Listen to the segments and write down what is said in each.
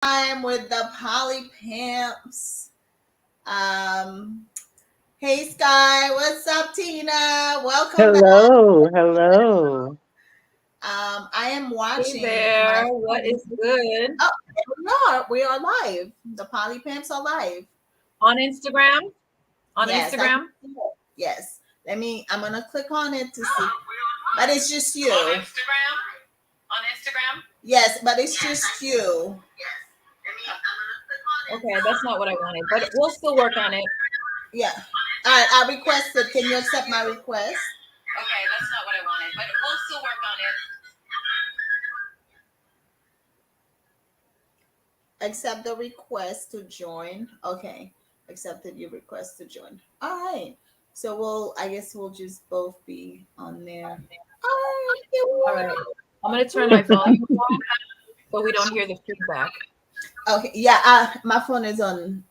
time with the Poly Pimps. Um, hey Sky, what's up, Tina? Welcome back. Hello, hello. I am Hey watching my. there, what is good? Oh, we are live. The Poly Pimps are live. On Instagram? On Yes, I can Instagram? see it. Yes. I'm gonna click on it to see. But it's just you. On Instagram? On Instagram? Yes, but it's just you. Okay, that's not what I wanted, but we'll still work on it. Yeah. All right, I requested. Can you accept my request? Okay, that's not what I wanted, but we'll still work on it. Accept the request to join. Okay. Accepted your request to join. All right. So I guess we'll just both be on there. All right. Here we All are. right. I'm going to turn my volume down so we don't hear the feedback. Okay. Yeah. My phone is on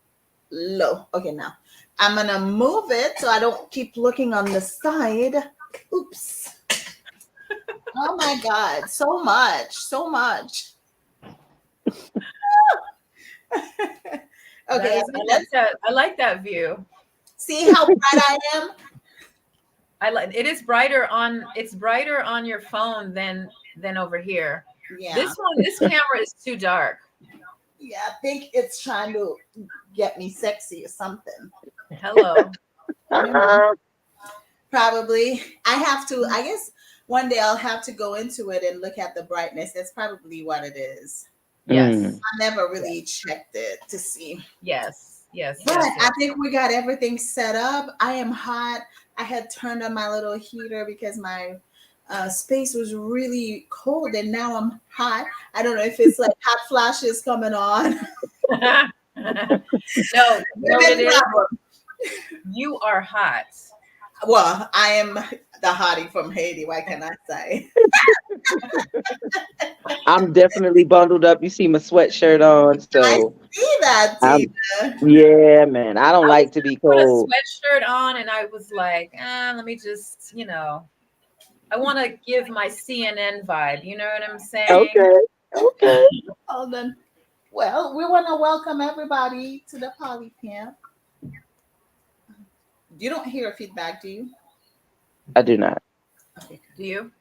low. Okay. Now I'm going to move it so I don't keep looking on the side. Oops. Oh my God. So much. So much. Okay. I like that view. See how bright I am? It's brighter on your phone than over here. Yeah. This camera is too dark. Yeah, I think it's trying to get me sexy or something. Hello. Probably. I guess one day I'll have to go into it and look at the brightness. That's probably what it is. Yes. I never really checked it to see. Yes. But I think we got everything set up. I am hot. I had turned on my little heater because my space was really cold and now I'm hot. I don't know if it's like hot flashes coming on. No, it is. You are hot. Well, I am the hottie from Haiti. What can I say? I'm definitely bundled up. You see my sweatshirt on, I so see that, I'm Tina. yeah, man. I don't I was like to be put a cold. sweatshirt on and I was like, let me just, I want to give my CNN vibe. You know what I'm saying? Okay, okay. Hold on. Well, we want to welcome everybody to the Poly Camp. You don't hear feedback, do you? I do not. Okay. Do you?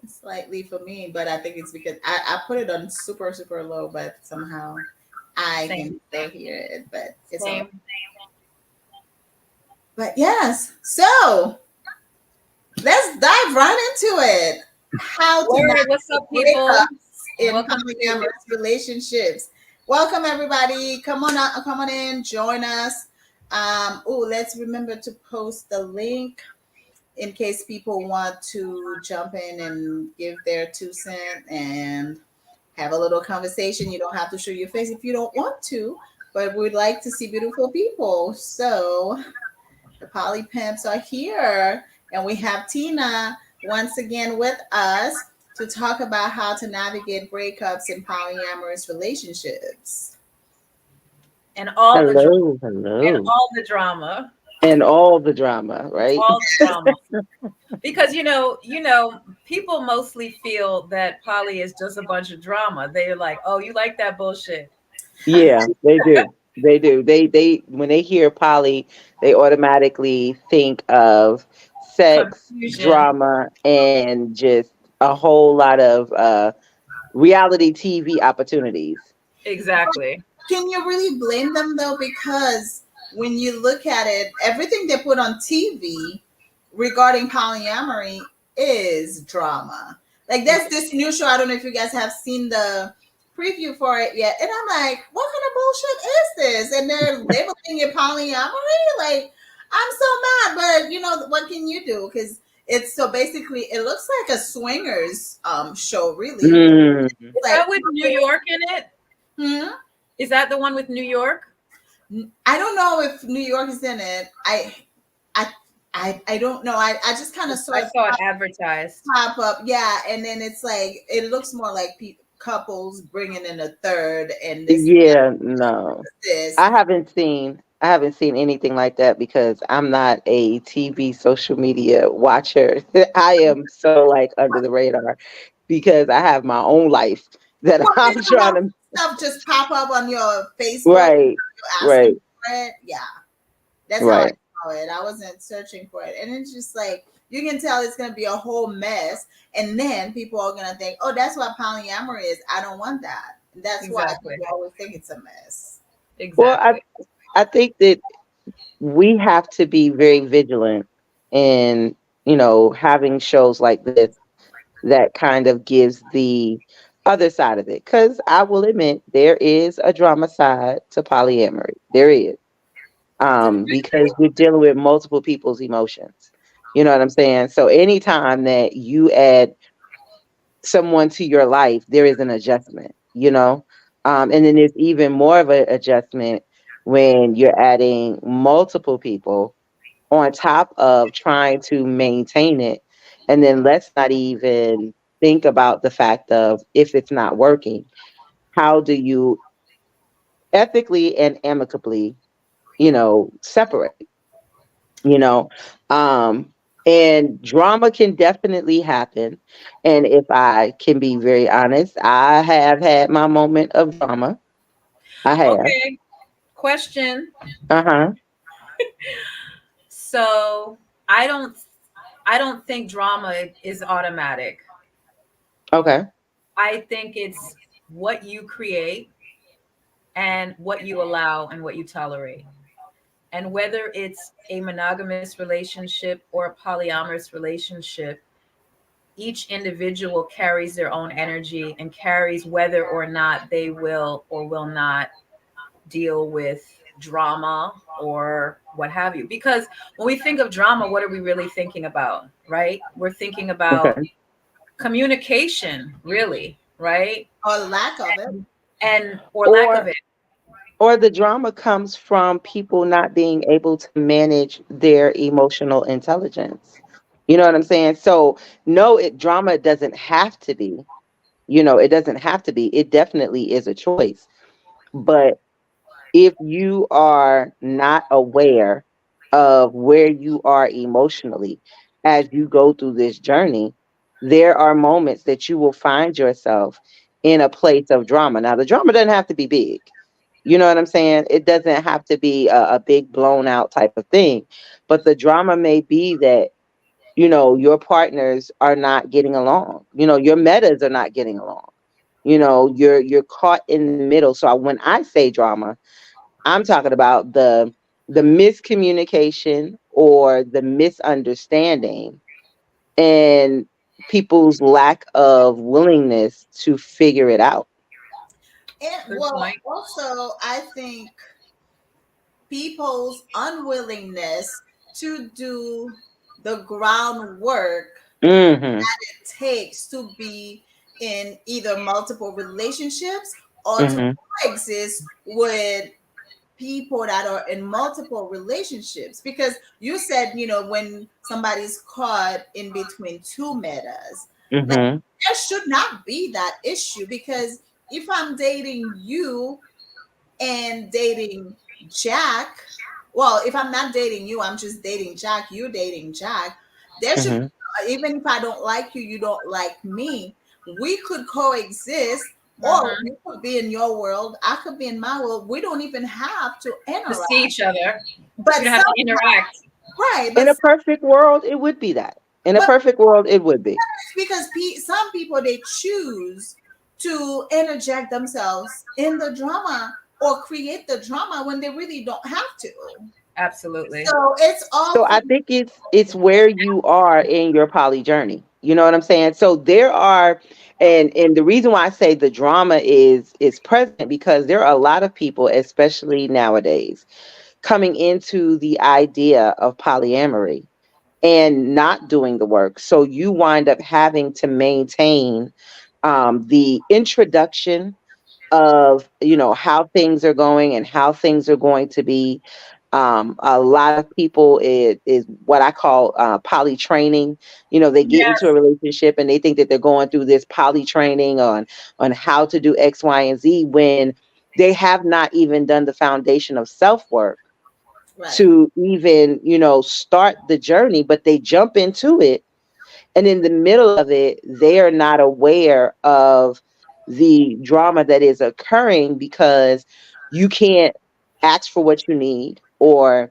Slightly for me, but I think it's because I put it on super, super low, but somehow I can still hear it, but it's all right. But yes, so let's dive right into it. How to What's up, people? in polyamorous relationships. Welcome everybody. Come on in, join us. Let's remember to post the link in case people want to jump in and give their 2 cents and have a little conversation. You don't have to show your face if you don't want to, but we'd like to see beautiful people. So the Poly Pimps are here, and we have Tina once again with us to talk about how to navigate breakups in polyamorous relationships. And all the Hello, drama. and all the drama, right? All the drama. Because people mostly feel that poly is just a bunch of drama. They're like, "Oh, you like that bullshit." Yeah, they do. They do. They when they hear poly, they automatically think of sex, Confusion. drama, and just a whole lot of reality TV opportunities. Exactly. Can you really blame them though? Because when you look at it, everything they put on TV regarding polyamory is drama. Like there's this new show. I don't know if you guys have seen the preview for it yet. And I'm like, what kind of bullshit is this? And they're labeling it polyamory. Like, I'm so mad. But what can you do? Because it's so basically it looks like a swingers show, really. Mm. Is that with New York in it? Hmm? Is that the one with New York? I don't know if New York is in it. I don't know. I just kind of I saw it advertised. Pop up, yeah, and then it's like it looks more like couples bringing in a third, and this. Yeah, no, I haven't seen. I haven't seen anything like that because I'm not a TV social media watcher. I am so like under the radar because I have my own life. that Well, I'm trying how to. stuff just pop up on your Facebook, Right, you're right, asking for it. Yeah, that's how I right. saw it. I wasn't searching for it, and it's just like you can tell it's gonna be a whole mess, and then people are gonna think, "Oh, that's what polyamory is. I don't want that." And that's why Exactly. people always think it's a mess. Well, Exactly. I think that we have to be very vigilant in, having shows like this that kind of gives the other side of it. Because I will admit, there is a drama side to polyamory. There is. Because you're dealing with multiple people's emotions. You know what I'm saying? So anytime that you add someone to your life, there is an adjustment. And then there's even more of an adjustment when you're adding multiple people on top of trying to maintain it. And then let's not even think about the fact of, if it's not working, how do you ethically and amicably, separate, you know? Um, and drama can definitely happen. And if I can be very honest, I have had my moment of drama. I have. Okay. Question. Uh-huh. So I don't I don't think drama is automatic. Okay. I think it's what you create and what you allow and what you tolerate. And whether it's a monogamous relationship or a polyamorous relationship, each individual carries their own energy and carries whether or not they will or will not deal with drama or what have you. Because when we think of drama, what are we really thinking about, right? We're thinking about Okay. communication, really, right? Or lack of it. And or lack of Or it. or the drama comes from people not being able to manage their emotional intelligence. You know what I'm saying? So no, drama doesn't have to be. It doesn't have to be. It definitely is a choice. But if you are not aware of where you are emotionally as you go through this journey, there are moments that you will find yourself in a place of drama. Now, the drama doesn't have to be big. You know what I'm saying? It doesn't have to be a big blown out type of thing. But the drama may be that, your partners are not getting along. Your metas are not getting along. You're caught in the middle. So when I say drama, I'm talking about the miscommunication or the misunderstanding and people's lack of willingness to figure it out. And Good well, point. also, I think people's unwillingness to do the groundwork Mhm. it takes to be in either multiple relationships or to Mhm. coexist with people that are in multiple relationships. Because you said, when somebody's caught in between two metas, like Mhm. there should not be that issue. Because if I'm dating you and dating Jack, well, if I'm not dating you, I'm just dating Jack, you dating Jack, there should, Mhm. even if I don't like you, you don't like me, we could coexist, or Hmm. you could be in your world, I could be in my world. We don't even have to To see interact. each other. But You don't have some, to interact. right, In a perfect world, it would be that. In a but perfect world, it would be. because some people, they choose to interject themselves in the drama or create the drama when they really don't have to. Absolutely. So it's all So I think it's where you are in your poly journey. You know what I'm saying? So there are, and the reason why I say the drama is present, because there are a lot of people, especially nowadays, coming into the idea of polyamory and not doing the work. So you wind up having to maintain the introduction of, how things are going and how things are going to be. A lot of people, is what I call poly training. They get into a Yes. relationship and they think that they're going through this poly training on how to do X, Y, and Z, when they have not even done the foundation of self work right. to even, start the journey, but they jump into it. And in the middle of it, they are not aware of the drama that is occurring because you can't ask for what you need, or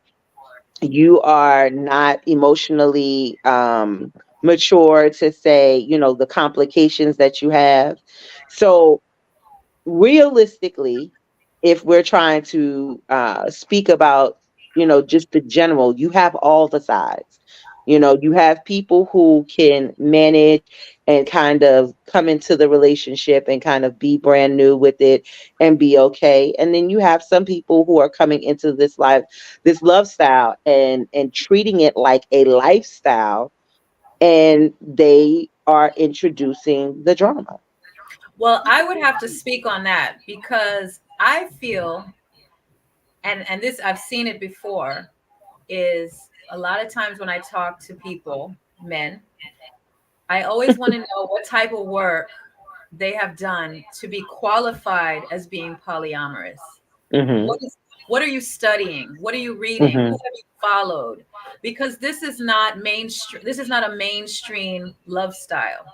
you are not emotionally mature to say, the complications that you have. So realistically, if we're trying to speak about, just the general, you have all the sides. You have people who can manage and kind of come into the relationship and kind of be brand new with it and be okay. And then you have some people who are coming into this life, this love style, and treating it like a lifestyle, and they are introducing the drama. Well, I would have to speak on that because I feel, and this I've seen it before, is a lot of times when I talk to people, men, I always want to know what type of work they have done to be qualified as being polyamorous. Hmm. What are you studying? What are you reading? Who Hmm. have you followed? Because this is not mainstream. This is not a mainstream love style.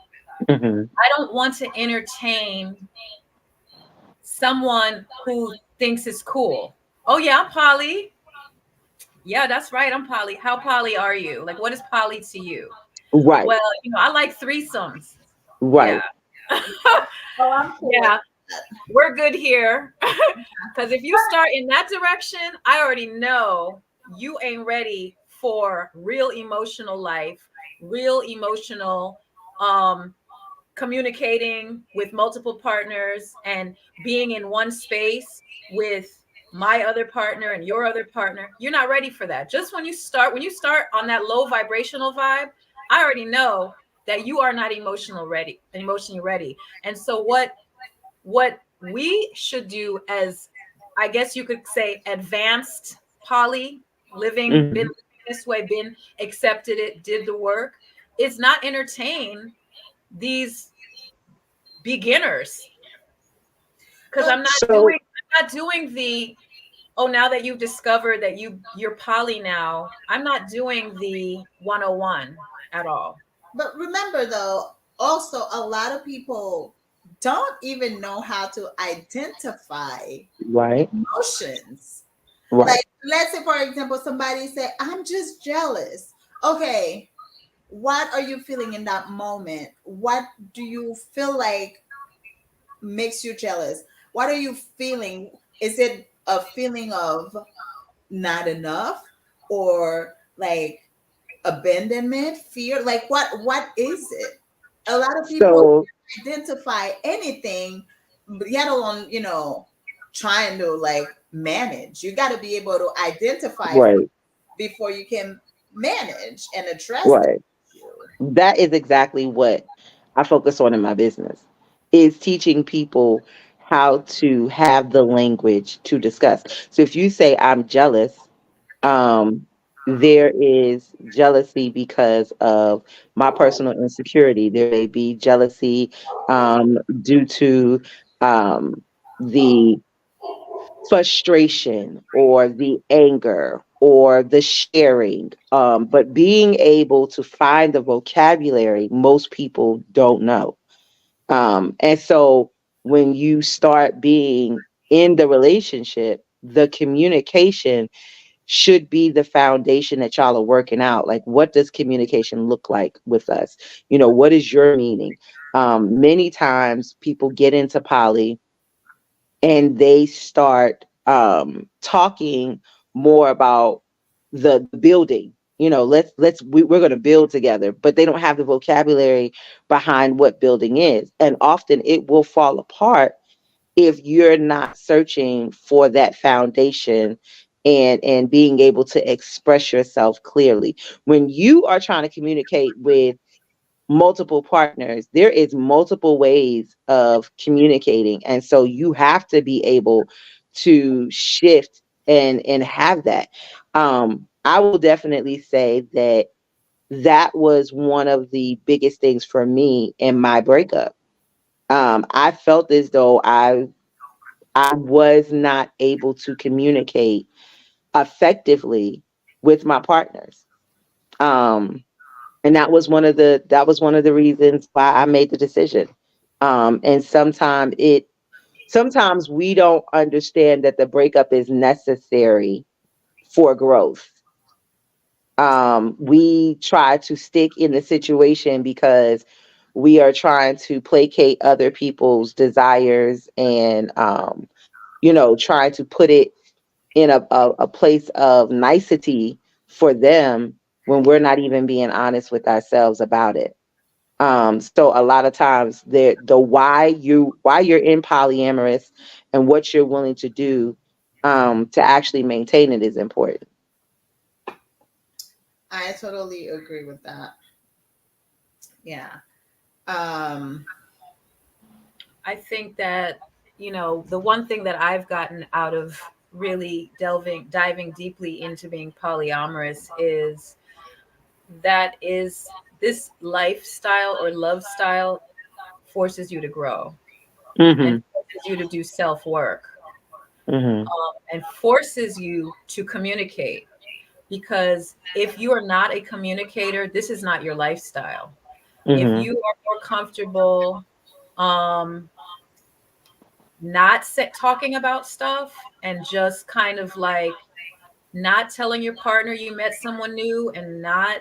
Hmm. I don't want to entertain someone who thinks it's cool. Oh yeah, I'm poly. Yeah, that's right. I'm poly. How poly are you? Like, what is poly to you? Right. Well, I like threesomes. Yeah. Right. Oh, I'm cool with Yeah, we're good here. Because if you start in that direction, I already know you ain't ready for real emotional life, real emotional um, communicating with multiple partners and being in one space with my other partner and your other partner. You're not ready for that. Just when you start on that low vibrational vibe, I already know that you are not emotionally ready. And so what we should do as, I guess you could say, advanced poly living, been Hmm. living this way, been accepted it, did the work, is not entertain these beginners. Because but So, I'm not doing the, oh, now that you've discovered that you're poly now, I'm not doing the 101 at all. but remember though, also a lot of people don't even know how to identify right, emotions. right. Like, let's say for example, somebody say, I'm just jealous. Okay, what are you feeling in that moment? What do you feel like makes you jealous? What are you feeling? Is it a feeling of not enough, or like abandonment, fear? Like what is it? A lot of people So, can't identify anything, yet alone, trying to like manage. You got to be able to identify right, before you can manage and address the right. issue. That is exactly what I focus on in my business, is teaching people how to have the language to discuss. So if you say I'm jealous, um, there is jealousy because of my personal insecurity. There may be jealousy due to the frustration or the anger or the sharing. But being able to find the vocabulary, most people don't know. And so when you start being in the relationship, the communication should be the foundation that y'all are working out. Like, what does communication look like with us? What is your meaning? Many times people get into poly and they start talking more about the building. We're going to build together, but they don't have the vocabulary behind what building is, and often it will fall apart if you're not searching for that foundation and being able to express yourself clearly. When you are trying to communicate with multiple partners, there is multiple ways of communicating, and so you have to be able to shift and have that. I will definitely say that that was one of the biggest things for me in my breakup. I felt as though I was not able to communicate effectively with my partners. Um, and that was one of the reasons why I made the decision. And sometimes we don't understand that the breakup is necessary for growth. We try to stick in the situation because we are trying to placate other people's desires and trying to put it in a place of nicety for them when we're not even being honest with ourselves about it. So a lot of times the why you're in polyamorous and what you're willing to do to actually maintain it is important. I totally agree with that. Yeah. Um, I think that, the one thing that I've gotten out of really diving deeply into being polyamorous is that is this lifestyle or love style forces you to grow and Mhm. forces you to do self work, Mhm. and forces you to communicate. Because if you are not a communicator, this is not your lifestyle. If Mhm. you are more comfortable um, not talking about stuff and just kind of like not telling your partner you met someone new and not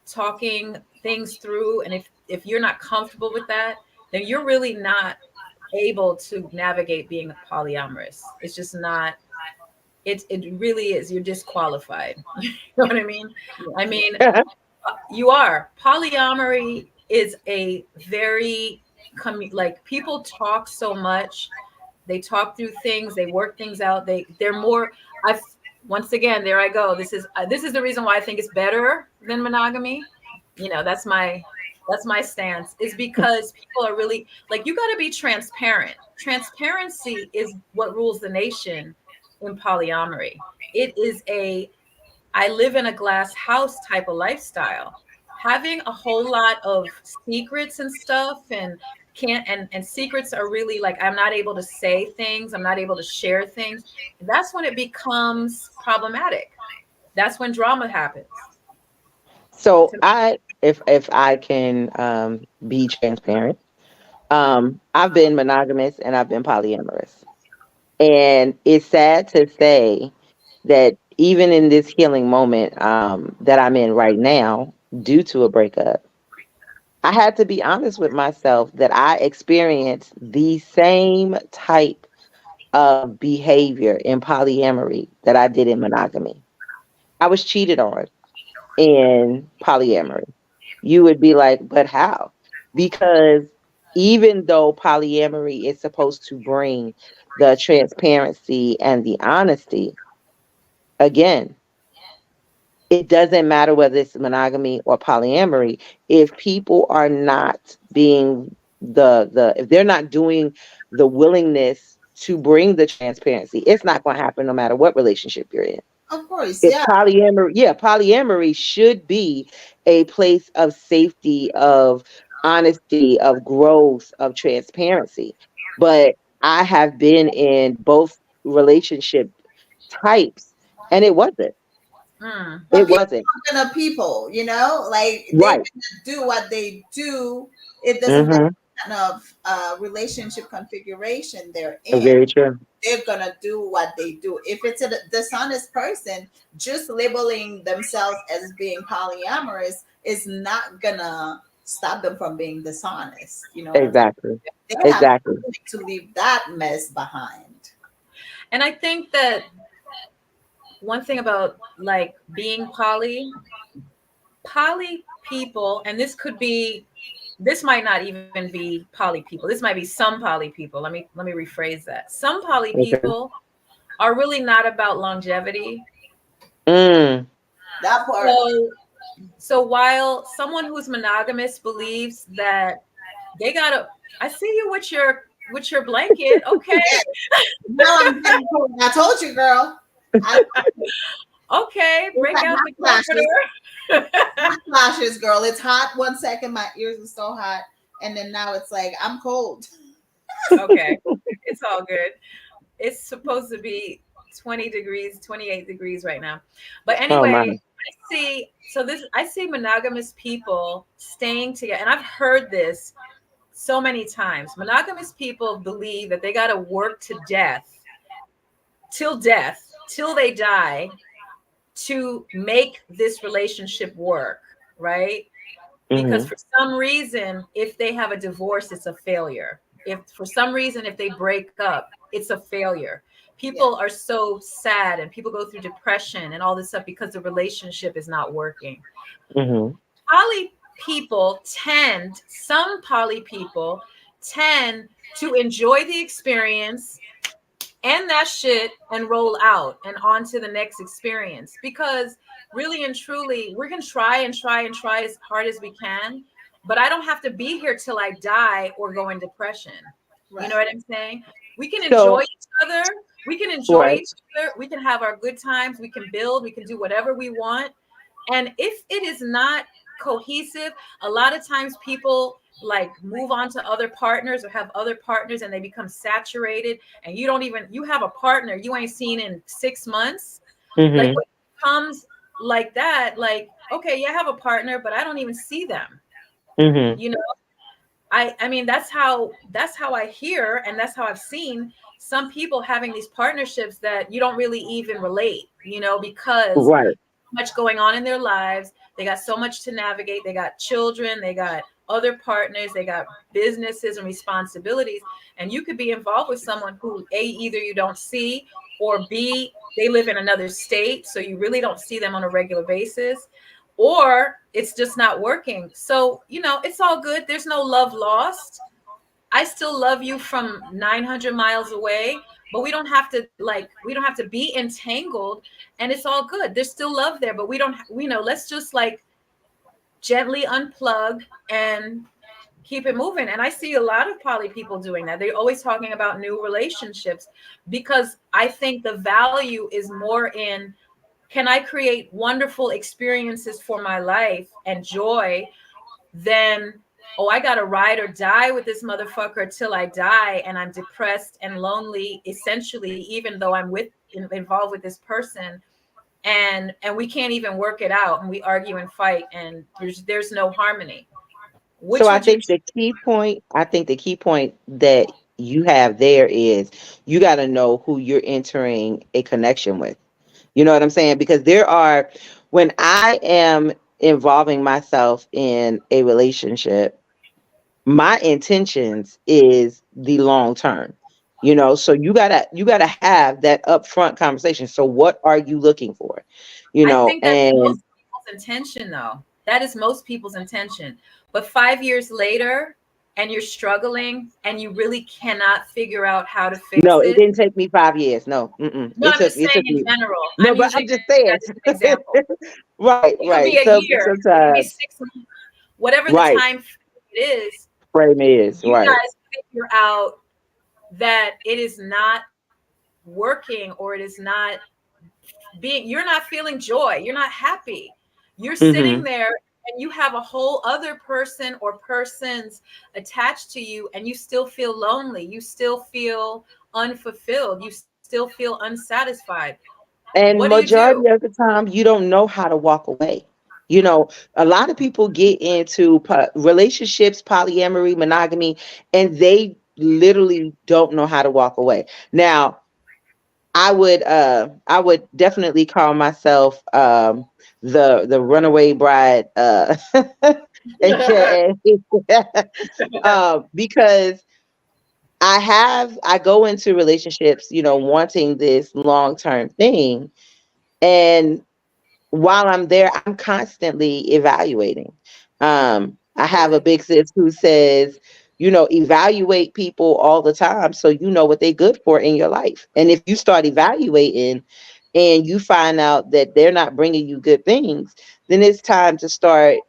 talking things through, and if you're not comfortable with that, then you're really not able to navigate being polyamorous. It's just not. It really is. You're disqualified. You know what I mean? I mean, you are. Polyamory is a very like people talk so much. They talk through things. They work things out. They're more. I once again there I go. This is the reason why I think it's better than monogamy. That's my stance. Is because people are really like you got to be transparent. Transparency is what rules the nation in polyamory. It is a I live in a glass house type of lifestyle. Having a whole lot of secrets and stuff and can't and secrets are really like I'm not able to say things, I'm not able to share things. That's when it becomes problematic. That's when drama happens. So To me. if I can be transparent, I've been monogamous and I've been polyamorous. And it's sad to say that even in this healing moment that I'm in right now, due to a breakup, I had to be honest with myself that I experienced the same type of behavior in polyamory that I did in monogamy. I was cheated on in polyamory. You would be like, but how? Because even though polyamory is supposed to bring the transparency and the honesty, again, it doesn't matter whether it's monogamy or polyamory. If people are not being if they're not doing the willingness to bring the transparency, it's not going to happen no matter what relationship you're in. of course, If yeah. polyamory, yeah, polyamory should be a place of safety, of honesty, of growth, of transparency. But I have been in both relationship types and it wasn't. Mm, But It people wasn't. are gonna people, like they're Right. gonna do what they do. It doesn't matter Mm-hmm. what kind of relationship configuration they're in. Very true. They're gonna do what they do. If it's a dishonest person, just labeling themselves as being polyamorous is not gonna stop them from being dishonest. You know what I'm Exactly. saying? They have Exactly. to leave that mess behind. and I think that one thing about like being poly people, and this might not even be poly people. This might be some poly people. Let me rephrase that. Some poly Okay. people are really not about longevity. Mm. That part. So while someone who's monogamous believes that they gotta, I see you with your blanket. Okay, Yeah. Now I'm getting cold. I told you, girl. I okay, it's break like out hot the flashes. comforter. Hot flashes, girl. It's hot 1 second. My ears are so hot, and then now it's like I'm cold. Okay, it's all good. It's supposed to be 20 degrees, 28 degrees right now. But Oh my. anyway, I see monogamous people staying together, and I've heard this. so many times. Monogamous people believe that they got to work to death, till they die, to make this relationship work, right? Because Mm-hmm. for some reason, if they have a divorce, it's a failure. If for some reason, if they break up, it's a failure. Yeah. People are so sad and people go through depression and all this stuff because the relationship is not working. Mm-hmm. Poly people tend, some poly people tend to enjoy the experience and that shit and roll out and on to the next experience, because really and truly we can try and try and try as hard as we can, but I don't have to be here till I die or go in depression. You know Right. what I'm saying? We can enjoy So, each other, we can enjoy right. each other, we can have our good times, we can build, we can do whatever we want. And if it is not cohesive, a lot of times people like move on to other partners or have other partners and they become saturated, and you don't even, you have a partner you ain't seen in 6 months. Like Mm-hmm. what comes like that, like, okay, yeah, I have a partner, but I don't even see them. Mm-hmm. You know, I mean that's how I hear, and that's how I've seen some people having these partnerships that you don't really even relate, because Right. much going on in their lives. They got so much to navigate. They got children, they got other partners, they got businesses and responsibilities. And you could be involved with someone who, A, either you don't see, or B, they live in another state. So you really don't see them on a regular basis, or it's just not working. So, it's all good. There's no love lost. I still love you from 900 miles away, but we don't have to be entangled, and it's all good. There's still love there, but we don't, let's just like gently unplug and keep it moving. And I see a lot of poly people doing that. They're always talking about new relationships, because I think the value is more in, can I create wonderful experiences for my life and joy, then, oh, I got to ride or die with this motherfucker till I die, and I'm depressed and lonely essentially, even though I'm involved with this person, and we can't even work it out, and we argue and fight, and there's no harmony. So Which would you I think the key point that you have there is you got to know who you're entering a connection with. You know what I'm saying? Because when I am involving myself in a relationship, my intentions is the long term. So you gotta have that upfront conversation. So what are you looking for? I think that's And most people's intention, though. That is most people's intention. But 5 years later, and you're struggling and you really cannot figure out how to fix no, it it. didn't take me 5 years. No, No, it I'm took just it saying took in me. general. No, I'm but using I'm just saying. that as an example. Right, It could be right. a So year, it could be sometimes, 6 months, whatever the right, time it is. frame is You right. guys figure out that it is not working, or it is not you're not feeling joy, you're not happy, you're sitting Hmm. there, and you have a whole other person or persons attached to you, and you still feel lonely, you still feel unfulfilled, you still feel unsatisfied. What do And you do? majority of the time, you don't know how to walk away. A lot of people get into relationships, polyamory, monogamy, and they literally don't know how to walk away. Now, I would definitely call myself the runaway bride, aka because I go into relationships, wanting this long term thing, and while I'm there, I'm constantly evaluating. I have a Absolutely. big sis who says, evaluate people all the time so you know what they're good for in your life. And if you start evaluating and you find out that they're not bringing you good things, then it's time to start,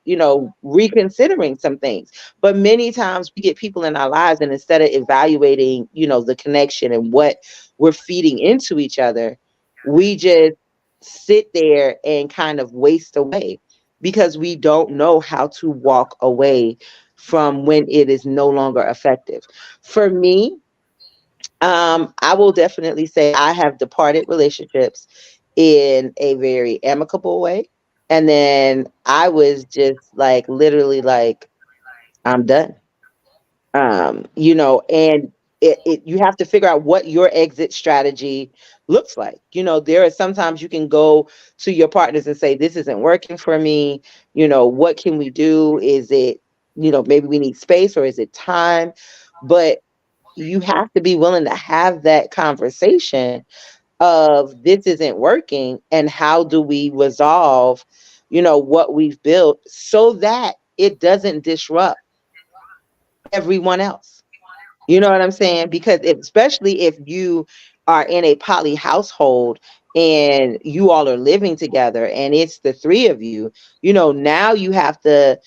reconsidering some things. But many times we get people in our lives, and instead of evaluating, the connection and what we're feeding into each other, we just sit there and kind of waste away because we don't know how to walk away from when it is no longer effective. For me, I will definitely say I have departed relationships in a very amicable way. And then I was just like, literally, like, I'm done. And you have to figure out what your exit strategy looks like. There are sometimes you can go to your partners and say, this isn't working for me. What can we do? Is it, maybe we need space, or is it time? But you have to be willing to have that conversation of, this isn't working, and how do we resolve, what we've built, so that it doesn't disrupt everyone else. You know what I'm saying? Because especially if you are in a poly household and you all are living together and it's the three of you, now you have to,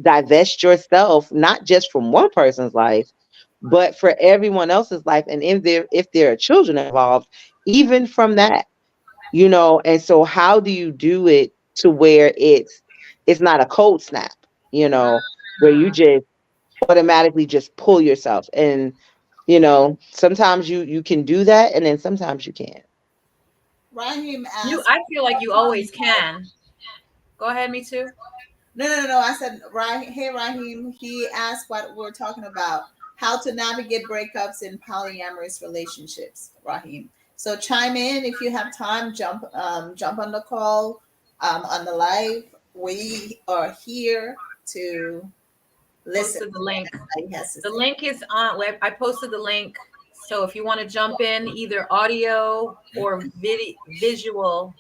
divest yourself, not just from one person's life, but for everyone else's life. And if there are children involved, even from that, and so how do you do it to where it's not a cold snap, where you just automatically just pull yourself. And sometimes you can do that, and then sometimes you can't. Raheem You, asked, I feel like you always can. Go ahead, me too. no. I said, hey, Raheem, he asked what we're talking about, how to navigate breakups in polyamorous relationships, Raheem. So chime in if you have time, jump on the call, on the live. We are here to listen Posted the link. to what he has to The say. link is on web. I posted the link. So if you want to jump in, either audio or visual,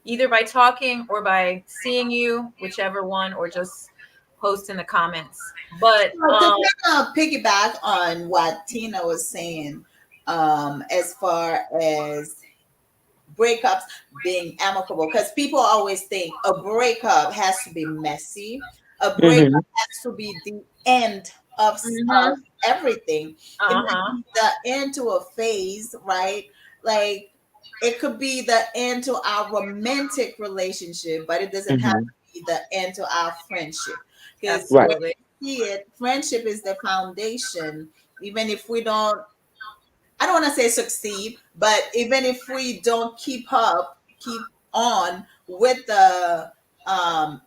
either by talking or by seeing you, whichever one, or just post in the comments. But So to kind of piggyback on what Tina was saying, as far as breakups being amicable, because people always think a breakup has to be messy, a breakup Hmm. has to be the end of mhm, everything. It might uh-huh. be the end to a phase, right? Like, it could be the end to our romantic relationship, but it doesn't have Hmm. to be the end to our friendship, because Right. when Absolutely. you see it, friendship is the foundation. Even if we don't, I don't want to say succeed, but even if we don't keep on with the um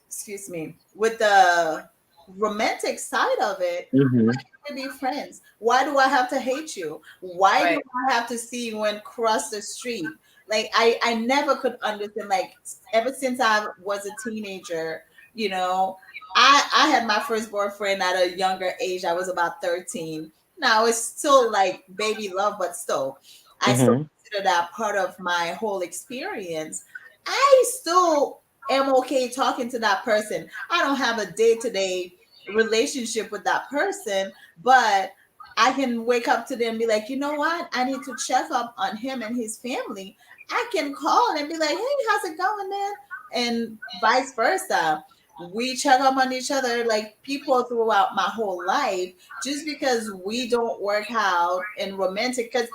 excuse me, with the romantic side of it, why Hmm. can't we be friends? Why do I have to hate you? Why do Right. I have to see you and cross the street? Like, I never could understand, like, ever since I was a teenager, you know, I had my first boyfriend at a younger age. I was about 13. Now it's still like baby love, but still, I still Hmm. consider that part of my whole experience. I still am okay talking to that person. I don't have a day-to-day relationship with that person, but I can wake up today and be like, you know what? I need to check up on him and his family. I can call and be like, hey, how's it going, man? And vice versa. We check up on each other, like people throughout my whole life. Just because we don't work out in romantic, because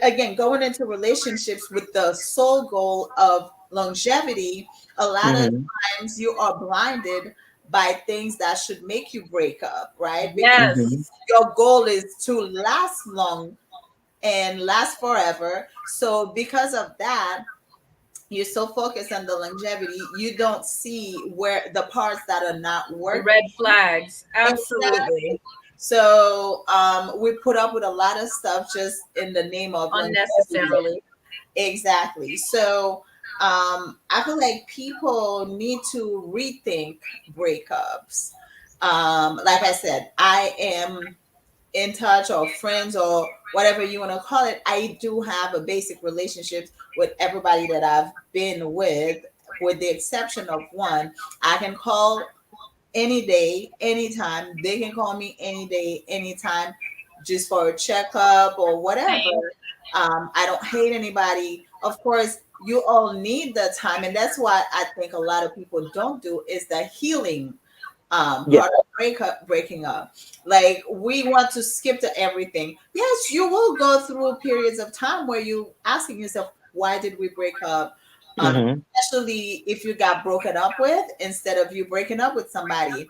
again, going into relationships with the sole goal of longevity, a lot of Hmm. times you are blinded by things that should make you break up, right? Because Hmm. Yes. your goal is to last long and last forever. So because of that, you're so focused on the longevity, you don't see where the parts that are not The working. red flags. Exactly. Absolutely. So we put up with a lot of stuff just in the name of longevity. Unnecessarily. Exactly. So I feel like people need to rethink breakups. Like I said, I am in touch, or friends, or whatever you want to call it. I do have a basic relationship with everybody that I've been with the exception of one. I can call any day, anytime. They can call me any day, anytime, just for a checkup or whatever. Same. I don't hate anybody. Of course, you all need the time, and that's why I think a lot of people don't do is the healing Yeah. part of breaking up. Like, we want to skip to everything. Yes, you will go through periods of time where you asking yourself, why did we break up? Hmm. Especially if you got broken up with instead of you breaking up with somebody.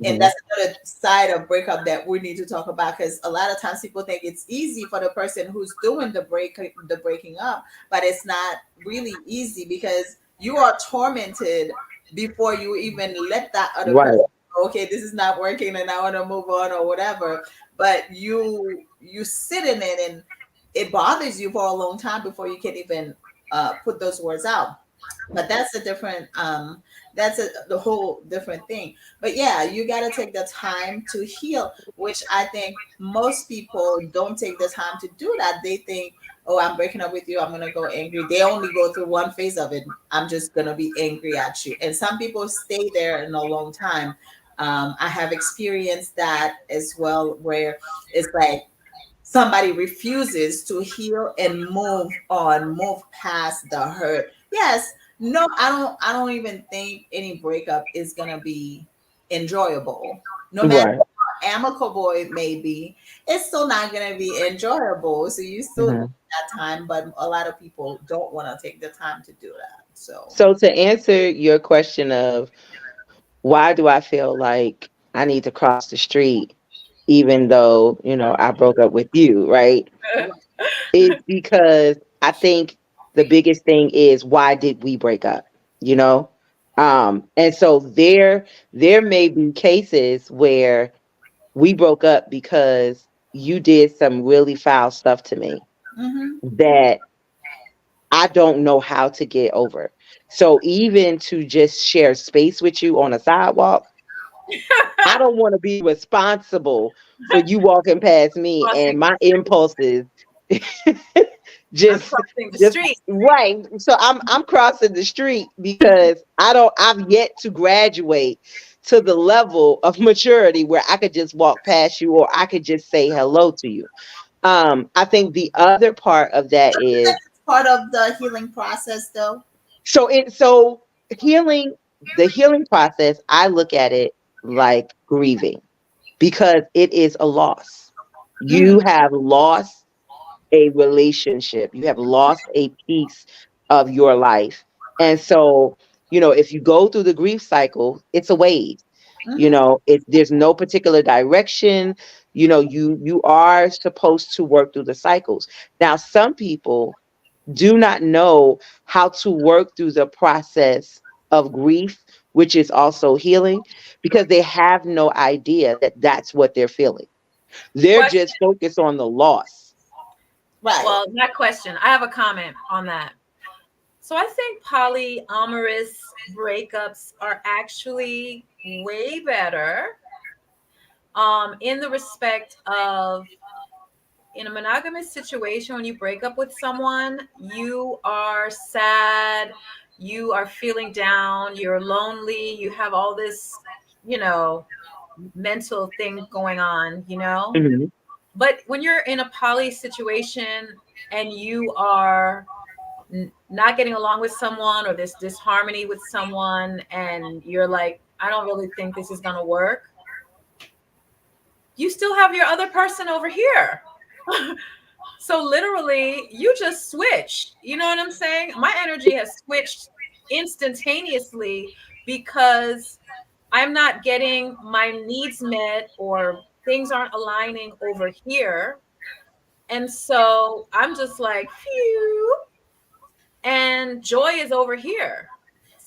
And Hmm. that's another side of breakup that we need to talk about, because a lot of times people think it's easy for the person who's doing the breaking up, but it's not really easy, because you are tormented before you even let that other person Right. okay, this is not working and I want to move on or whatever. But you sit in it and it bothers you for a long time before you can even put those words out. But that's a different that's the whole different thing. But yeah, you got to take the time to heal, which I think most people don't take the time to do that. They think, oh, I'm breaking up with you, I'm gonna go angry. They only go through one phase of it. I'm just gonna be angry at you. And some people stay there in a long time. I have experienced that as well, where it's like somebody refuses to heal and move on, move past the hurt. Yes, no, I don't even think any breakup is gonna be enjoyable. No matter Right. how amicable it may be, it's still not gonna be enjoyable. So you still need Mhm. that time, but a lot of people don't want to take the time to do that. So So to answer your question of why do I feel like I need to cross the street even though, I broke up with you, right? It's because I think the biggest thing is why did we break up? You know? And so there may be cases where we broke up because you did some really foul stuff to me mhm. that I don't know how to get over. So even to just share space with you on a sidewalk, I don't want to be responsible for you walking past me and Crossing, my impulses I'm just crossing the just street. right. So I'm crossing the street because I've yet to graduate to the level of maturity where I could just walk past you or I could just say hello to you. I think the other part of that is That's part of the healing process, though. so healing the healing process, I look at it like grieving because it is a loss. Mm, You have lost a relationship, you have lost a piece of your life. And so, if you go through the grief cycle, it's a wave. mhm, There's no particular direction. You are supposed to work through the cycles. Now, some people do not know how to work through the process of grief, which is also healing, because they have no idea that that's what they're feeling. They're Question. just focused on the loss. right. Well, not question. I have a comment on that. So I think polyamorous breakups are actually way better in the respect of in a monogamous situation, when you break up with someone, you are sad, you are feeling down, you're lonely, you have all this, you know, mental thing going on, Mhm. But when you're in a poly situation and you are not getting along with someone or this disharmony with someone, and you're like, I don't really think this is going to work, you still have your other person over here. So literally, you just switch. You know what I'm saying? My energy has switched instantaneously because I'm not getting my needs met or things aren't aligning over here. And so I'm just like, phew, and joy is over here.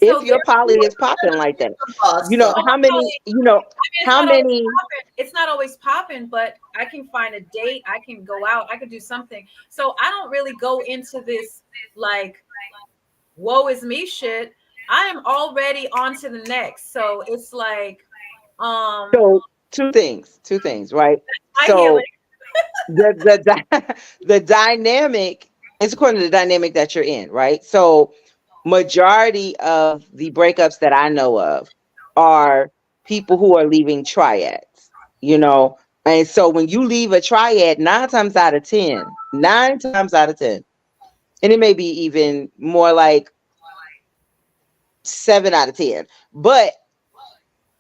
If So your poly therefore, is popping like that, Loss, though. well, my poly, I mean, it's how not always many, popping. It's not always popping, but I can find a date. I can go out. I can do something. So I don't really go into this like, woe is me shit. I am already on to the next. So it's like, um, so two things, right? I healing. So the dynamic is according to the dynamic that you're in, right? So majority of the breakups that I know of are people who are leaving triads, you know. And so when you leave a triad, nine times out of ten, and it may be even more like 7 out of 10, but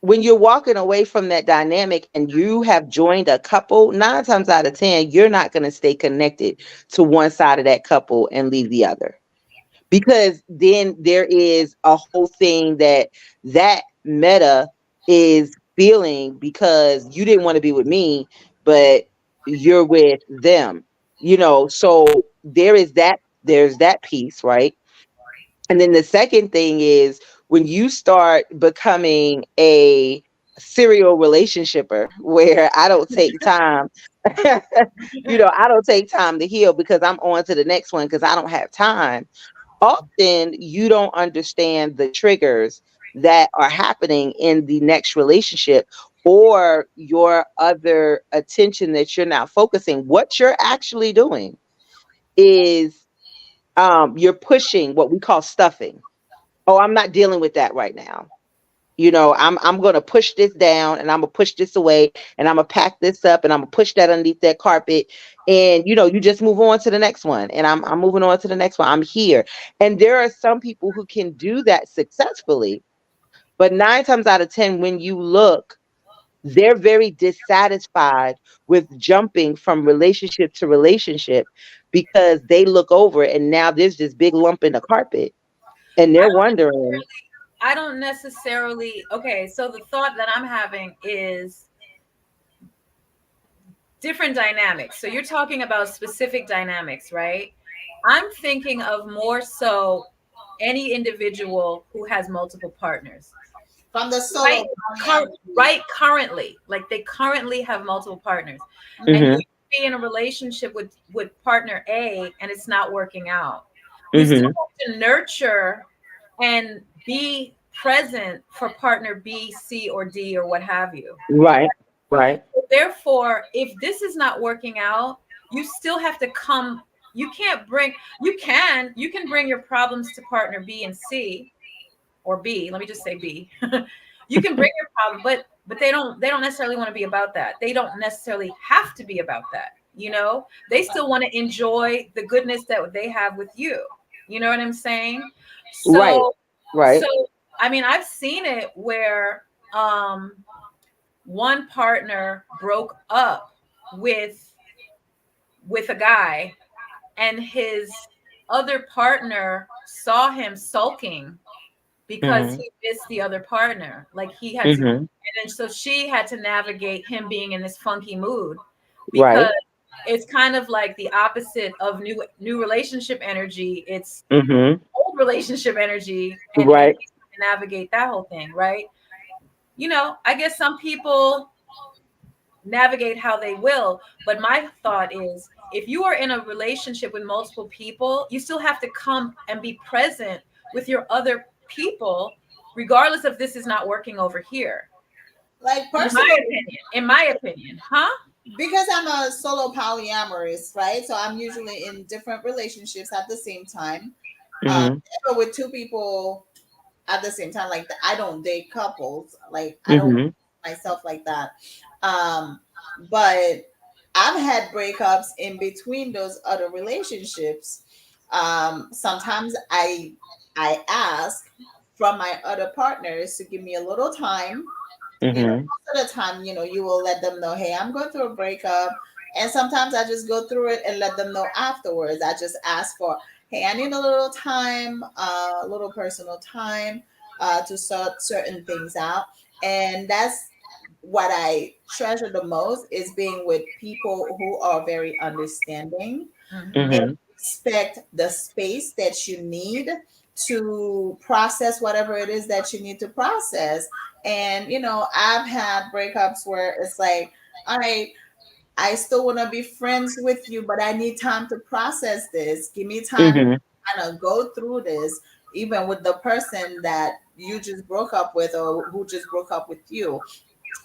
when you're walking away from that dynamic and you have joined a couple, 9 times out of 10, you're not going to stay connected to one side of that couple and leave the other. Because then there is a whole thing that meta is feeling because you didn't want to be with me, but you're with them. So there's that piece, right? And then the second thing is when you start becoming a serial relationshipper where I don't take time. I don't take time to heal because I'm on to the next one because I don't have time. Often you don't understand the triggers that are happening in the next relationship, or your other attention that you're not focusing. What you're actually doing is you're pushing what we call stuffing. Oh, I'm not dealing with that right now. I'm going to push this down, and I'm going to push this away, and I'm going to pack this up, and I'm going to push that underneath that carpet. And you just move on to the next one, and I'm moving on to the next one. I'm here. And there are some people who can do that successfully, but 9 times out of 10, when you look, they're very dissatisfied with jumping from relationship to relationship because they look over and now there's this big lump in the carpet, and I they're don't wondering. I don't necessarily. Okay, so the thought that I'm having is different dynamics. So you're talking about specific dynamics, right? I'm thinking of more so any individual who has multiple partners. From the Right, solo polyamory. right, currently, like they currently have multiple partners, and you Mhm. be in a relationship with partner A and it's not working out. You still Mhm. have to nurture and be present for partner B, C, or D, or what have you. Right. Right. Therefore, if this is not working out, you still have to come. You can bring your problems to partner B and C, or B. Let me just say B. You can bring your problem, but they don't necessarily want to be about that. They don't necessarily have to be about that. They still want to enjoy the goodness that they have with you. You know what I'm saying? Right. So Right. so I mean, I've seen it where one partner broke up with a guy, and his other partner saw him sulking because Mhm. he missed the other partner. Like he had to, and Mhm. then so she had to navigate him being in this funky mood, because Right. it's kind of like the opposite of new relationship energy. It's Mhm. old relationship energy, and Right. he's trying to navigate that whole thing, right? I guess some people navigate how they will, but my thought is, if you are in a relationship with multiple people, you still have to come and be present with your other people, regardless if this is not working over here. Like In my personally, opinion, huh? because I'm a solo polyamorous, right? So I'm usually in different relationships at the same time. Mhm. Never with two people at the same time. Like I don't date couples. Like I don't Mhm. myself like that. Um, but I've had breakups in between those other relationships. Sometimes I ask from my other partners to give me a little time. Mhm. Most of the time, you will let them know, hey, I'm going through a breakup. And sometimes I just go through it and let them know afterwards. I just ask for, hey, I need a little time, a little personal time to sort certain things out. And that's what I treasure the most, is being with people who are very understanding Hmm. and Mhm. respect the space that you need to process whatever it is that you need to process. And I've had breakups where it's like, all right, I still want to be friends with you, but I need time to process this. Give me time to Mhm. kind of go through this, even with the person that you just broke up with or who just broke up with you.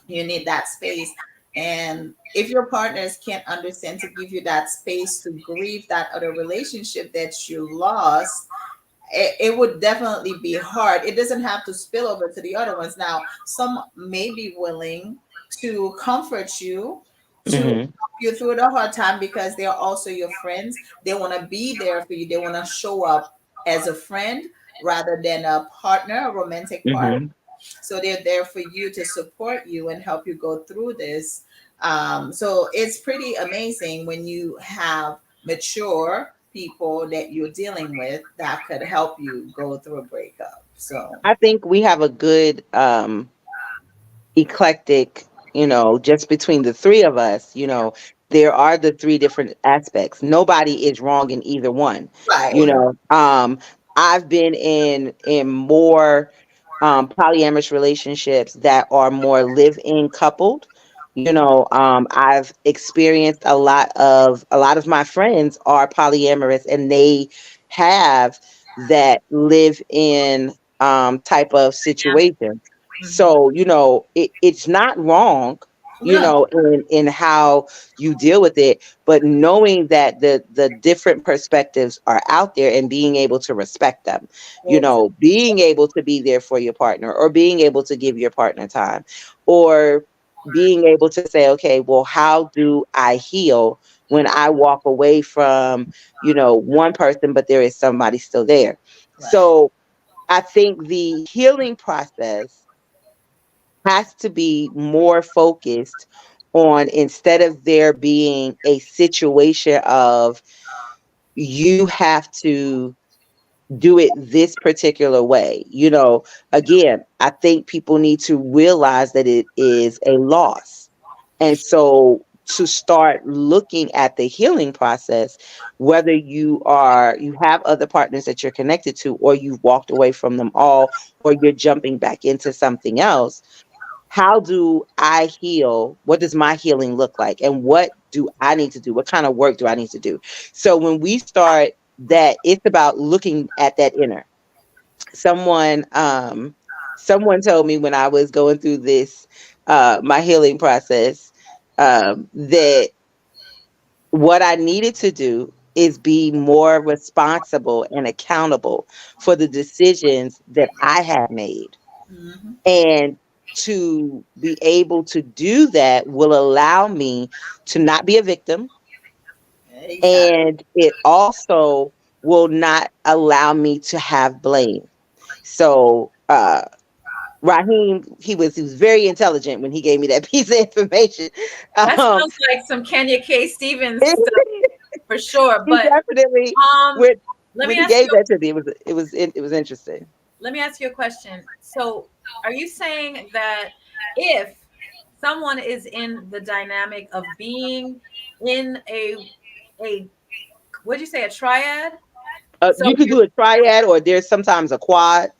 You need that space. And if your partners can't understand to give you that space to grieve that other relationship that you lost, it would definitely be hard. It doesn't have to spill over to the other ones. Now, some may be willing to comfort you, to help Mhm. you through the hard time because they're also your friends. They want to be there for you. They want to show up as a friend rather than a partner, a romantic partner. Mhm. So they're there for you to support you and help you go through this. So it's pretty amazing when you have mature people that you're dealing with that could help you go through a breakup. So I think we have a good eclectic, just between the three of us, there are the three different aspects. Nobody is wrong in either one. You right. know, I've been in more polyamorous relationships that are more live-in coupled. I've experienced a lot of my friends are polyamorous, and they have that live-in type of situation. Mm-hmm. So, it's not wrong, No. in how you deal with it, but knowing that the different perspectives are out there and being able to respect them, Exactly. being able to be there for your partner, or being able to give your partner time, or being able to say, okay, well, how do I heal when I walk away from, one person, but there is somebody still there? Right. So I think the healing process has to be more focused on, instead of there being a situation of you have to do it this particular way. Again, I think people need to realize that it is a loss. And so to start looking at the healing process, whether you have other partners that you're connected to, or you've walked away from them all, or you're jumping back into something else, how do I heal? What does my healing look like? And what do I need to do? What kind of work do I need to do? So when we start that, it's about looking at that inner. Someone told me when I was going through this my healing process, that what I needed to do is be more responsible and accountable for the decisions that I had made. Mm-hmm. And to be able to do that will allow me to not be a victim. Exactly. And it also will not allow me to have blame. So, Raheem, he was very intelligent when he gave me that piece of information. That Um, sounds like some Kenya K. Stevens he stuff for sure. But definitely, um, when let me when he ask gave you. that to me, it was interesting. Let me ask you a question. So, are you saying that if someone is in the dynamic of being in a what'd you say, a triad? So You could you're do a triad, or there's sometimes a quad.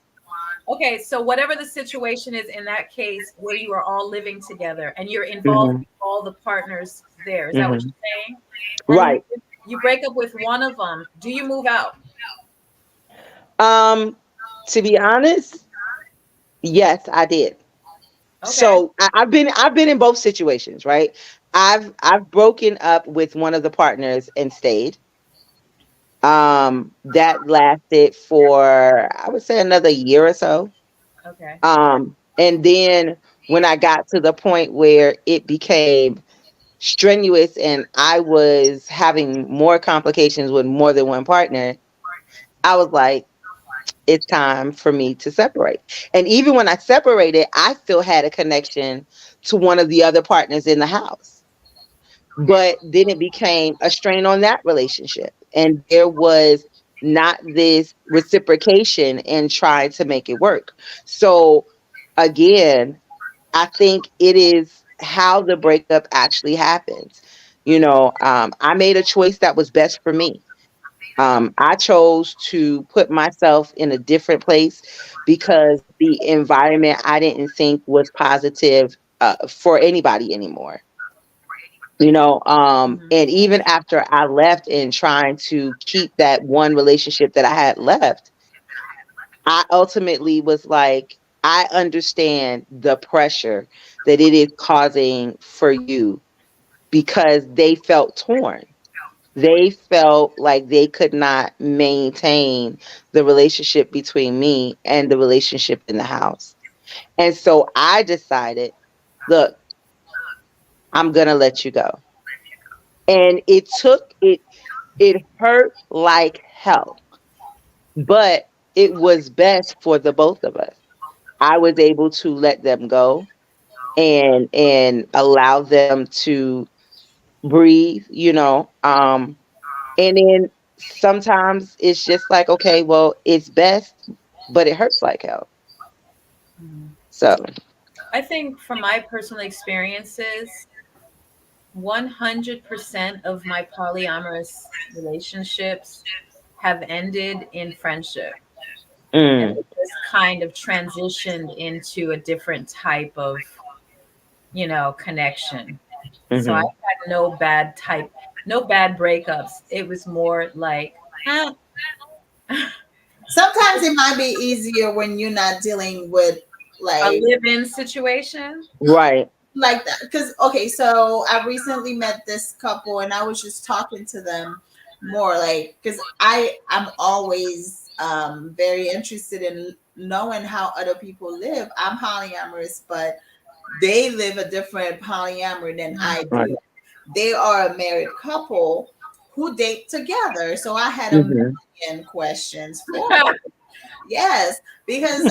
okay, so whatever the situation is in that case where you are all living together and you're involved Hmm. with all the partners there, is that what Hmm. you're saying? And Right. you break up with one of them, do you move out? Um, to be honest, yes, I did. Okay. So I've been in both situations, right? I've broken up with one of the partners and stayed. That lasted for, I would say, another year or so. Okay. And then when I got to the point where it became strenuous and I was having more complications with more than one partner, I was like, it's time for me to separate. And even when I separated, I still had a connection to one of the other partners in the house. But then it became a strain on that relationship. And there was not this reciprocation in trying to make it work. So again, I think it is how the breakup actually happens. I made a choice that was best for me. I chose to put myself in a different place because the environment I didn't think was positive for anybody anymore. Mhm. And even after I left and trying to keep that one relationship that I had left, I ultimately was like, I understand the pressure that it is causing for you, because they felt torn. They felt like they could not maintain the relationship between me and the relationship in the house. And so I decided, look, I'm going to let you go. And it hurt like hell, but it was best for the both of us. I was able to let them go and allow them to breathe, and then sometimes it's just like, okay, well, it's best, but it hurts like hell. Mhm. So, I think from my personal experiences, 100% of my polyamorous relationships have ended in friendship. and Mm. they just kind of transitioned into a different type of, connection. So I Mhm. had no bad breakups. It was more like, eh, Sometimes it might be easier when you're not dealing with a like live-in situation. Right. that, because okay, so I recently met this couple and I was just talking to them more, like, because I'm always very interested in knowing how other people live. I'm polyamorous, but they live a different polyamory than I Right. do. They are a married couple who date together, so I had a Mhm. million questions for them. Yes, because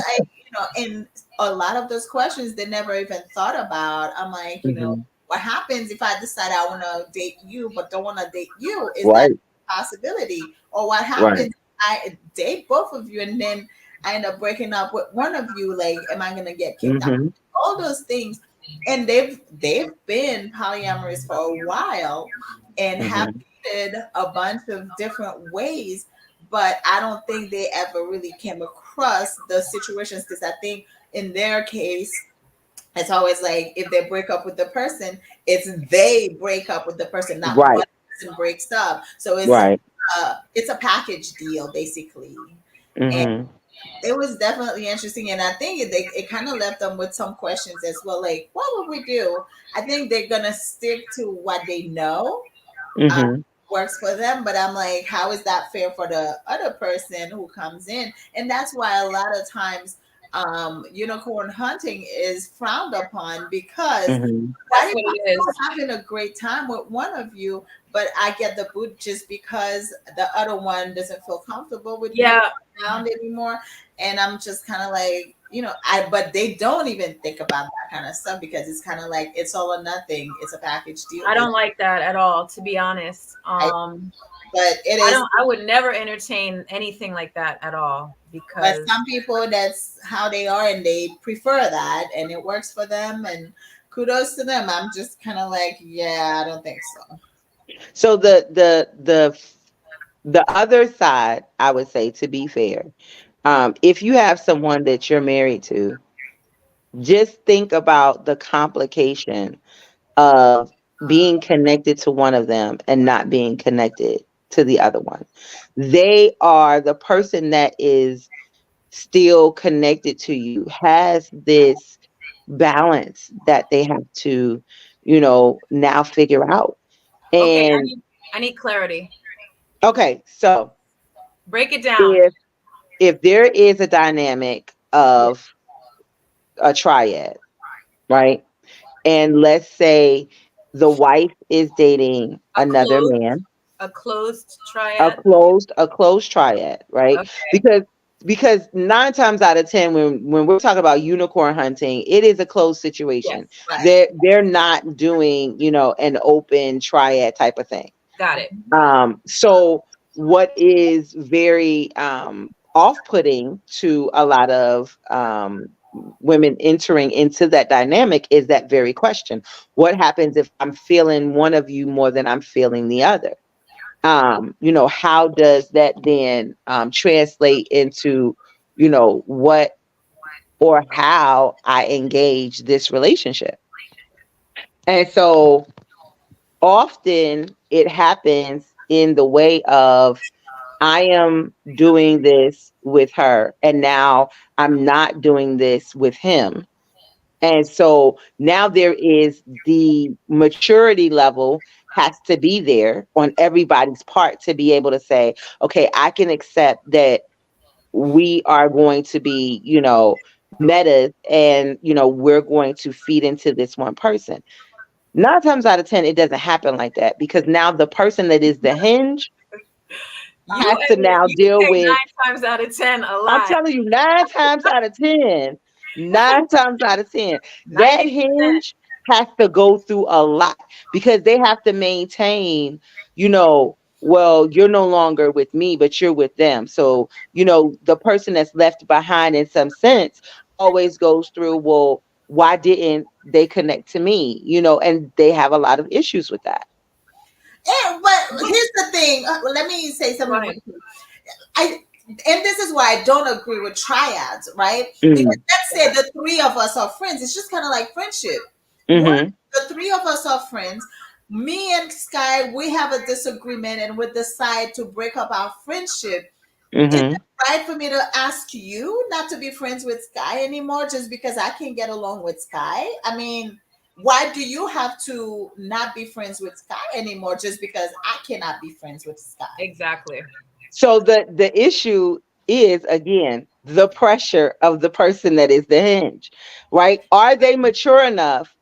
in a lot of those questions they never even thought about. I'm like, Mhm. what happens if I decide I want to date you but don't want to date you? Is that Right. a possibility? Or what Right. happens if I date both of you and then I end up breaking up with one of you? Like, am I gonna get kicked out? Mhm. All those things. And they've been polyamorous for a while and have Mhm. dated a bunch of different ways, but I don't think they ever really came across the situations, because I think in their case, it's always like if they break up with the person, it's they break up with the person, not one Right. person breaks up. So Right. it's a package deal basically. And Mhm. it was definitely interesting, and I think it kind of left them with some questions as well, like what would we do? I think they're gonna stick to what they know uh, Mhm. works for them. But I'm like, how is that fair for the other person who comes in? And that's why a lot of times unicorn hunting is frowned upon, because Mhm. what That's if what I'm it is. still having a great time with one of you, but I get the boot just because the other one doesn't feel comfortable with being Yeah, around anymore? And I'm just kind of like, but they don't even think about that kind of stuff, because it's kind of like it's all or nothing. It's a package deal. I don't like that at all, to be honest. I, but it I is. don't. I would never entertain anything like that at all But because some people, that's how they are, and they prefer that, and it works for them. And kudos to them. I'm just kind of like, yeah, I don't think so. So the other side, I would say, to be fair, if you have someone that you're married to, just think about the complication of being connected to one of them and not being connected to the other one. They are the person that is still connected to you, has this balance that they have to, now figure out. okay, And I need clarity. okay, so Break it down. if there is a dynamic Yeah. of a triad, right? And let's say the wife is dating A another closed man, a closed triad. a closed triad, right? Okay. Because nine times out of ten, when we're talking about unicorn hunting, it is a closed situation. Yes. Right. They're not doing, an open triad type of thing. Got it. So what is very off-putting to a lot of women entering into that dynamic is that very question: what happens if I'm feeling one of you more than I'm feeling the other? How does that then translate into, what or how I engage this relationship? And so often it happens in the way of, I am doing this with her, and now I'm not doing this with him. And so now there is the maturity level has to be there on everybody's part to be able to say, okay, I can accept that we are going to be, metas, and, we're going to feed into this one person. Nine times out of 10, it doesn't happen like that, because now the person that is the hinge has to now You deal say with, 9 times out of 10 a I'm lie. telling you, nine times out of 10, that 90%. hinge has to go through a lot, because they have to maintain, well, you're no longer with me, but you're with them. So, the person that's left behind in some sense always goes through, well, why didn't they connect to me? And they have a lot of issues with that. And but here's the thing. Let me say Go something. ahead. I and this is why I don't agree with triads, right? Because Mm-hmm. let's say the three of us are friends. It's just kind of like friendship. What Mm-hmm. the three of us are friends. Me and Sky, we have a disagreement and we decide to break up our friendship. Is it Mm-hmm. right for me to ask you not to be friends with Sky anymore just because I can't get along with Sky? I mean, why do you have to not be friends with Sky anymore just because I cannot be friends with Sky? Exactly. So the issue is again the pressure of the person that is the hinge, right? Are they mature enough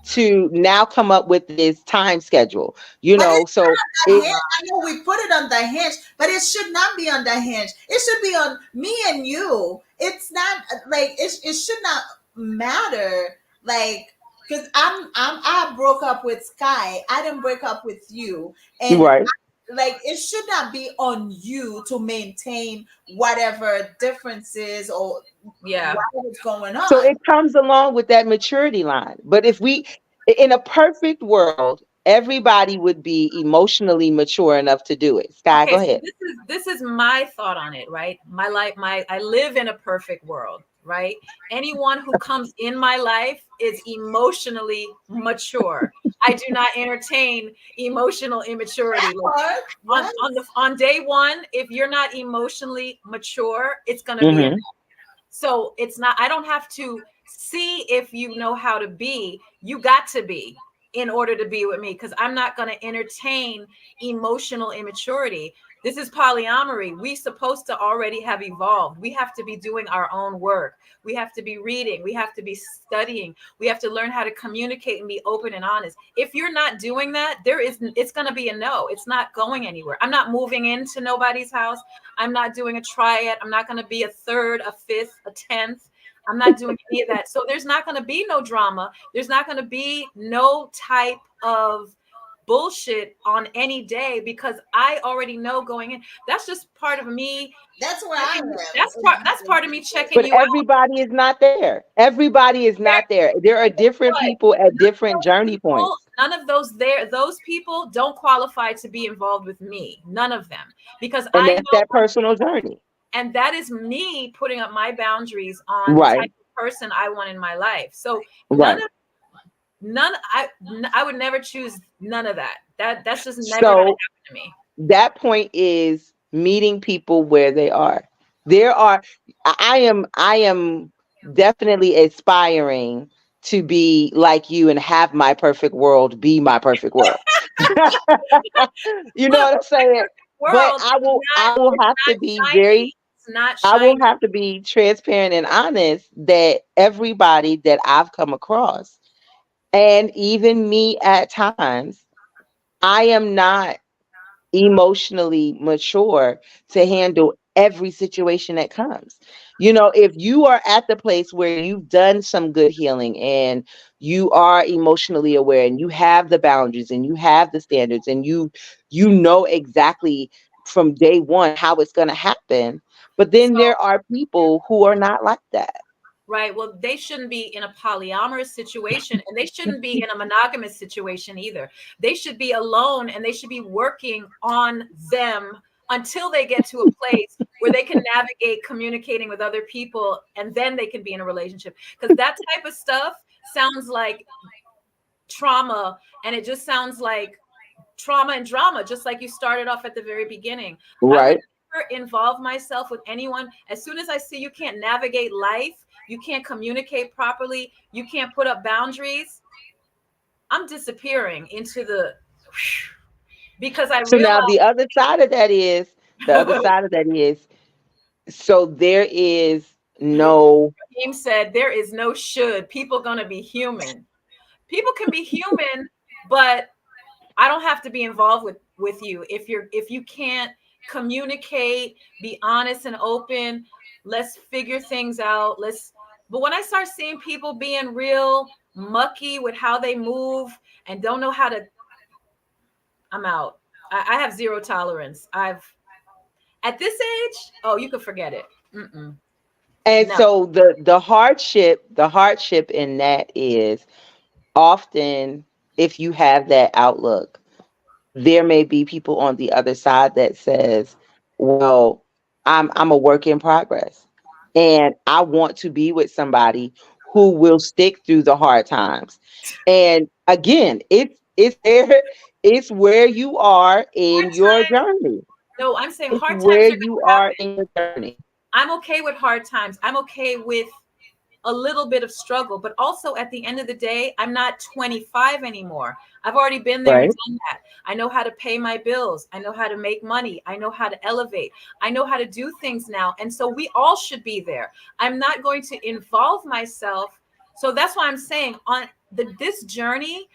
to now come up with this time schedule? You But know, it's so not on the it hinge. I know we put it on the hinge, but it should not be on the hinge. It should be on me and you. It's not like it should not matter. Like, because I broke up with Sky. I didn't break up with you. And right. like it should not be on you to maintain whatever differences or Yeah. whatever's going So on. it comes along with that maturity line. But if we, in a perfect world, everybody would be emotionally mature enough to do it. Sky, Okay, go so ahead. this is my thought on it, right? My life, my I live in a perfect world, right? Anyone who comes in my life is emotionally mature. I do not entertain emotional immaturity. Like What? on What? on day one, if you're not emotionally mature, it's gonna be a Mm-hmm. so it's not, I don't have to see if you know how to be. You got to be in order to be with me because I'm not going to entertain emotional immaturity. This is polyamory. We supposed to already have evolved. We have to be doing our own work. We have to be reading. We have to be studying. We have to learn how to communicate and be open and honest. If you're not doing that, it's going to be a no. It's not going anywhere. I'm not moving into nobody's house. I'm not doing a triad. I'm not going to be a third, a fifth, a tenth. I'm not doing any of that. So there's not going to be no drama. There's not going to be no type of bullshit on any day because I already know going in. That's just part of me That's where I checking. am. That's part of me checking But you out. everybody is not there. Everybody is There, not there. There are different but people at different those journey people, points. none of those people don't qualify to be involved with me. None of them. Because And I that's know that personal journey. and that is me putting up my boundaries on the Right. type of person I want in my life. So Right. none I would never choose none of that. That's just never going to So happen to me. that point is meeting people where they are. There are I am definitely aspiring to be like you and have my perfect world be my perfect world. You know Look, what I'm saying? But world I will it's have to not be very shiny. It's not I will shiny. have to be transparent and honest that everybody that I've come across, and even me at times, I am not emotionally mature to handle every situation that comes. You know, if you are at the place where you've done some good healing and you are emotionally aware and you have the boundaries and you have the standards and you know exactly from day one how it's going to happen, but then So there are people who are not like that. right. Well, they shouldn't be in a polyamorous situation and they shouldn't be in a monogamous situation either. They should be alone and they should be working on them until they get to a place where they can navigate communicating with other people and then they can be in a relationship. Because that type of stuff sounds like trauma and it just sounds like trauma and drama, just like you started off at the very beginning. I would Right. never involve myself with anyone. As soon as I see you can't navigate life, you can't communicate properly, you can't put up boundaries, I'm disappearing into the because I So now realize the other side of that is, so there is no, James said there is no should. People gonna be human. People can be human, but I don't have to be involved with you if you can't communicate, be honest and open. Let's figure things out. Let's. But when I start seeing people being real mucky with how they move and don't know how to, I'm out. I have zero tolerance. I've at this age. Oh, you could forget it. Mm-mm. and No. so the hardship in that is often, if you have that outlook, there may be people on the other side that says, well, I'm a work in progress. And I want to be with somebody who will stick through the hard times. And again, it's there, it's where you are in your Hard times. journey. No, I'm saying It's hard where times are you gonna are happen. in your journey. I'm okay with hard times. I'm okay with a little bit of struggle, but also at the end of the day, I'm not 25 anymore. I've already been there and Right. done that. I know how to pay my bills. I know how to make money. I know how to elevate. I know how to do things now. And so we all should be there. I'm not going to involve myself. So that's why I'm saying on this journey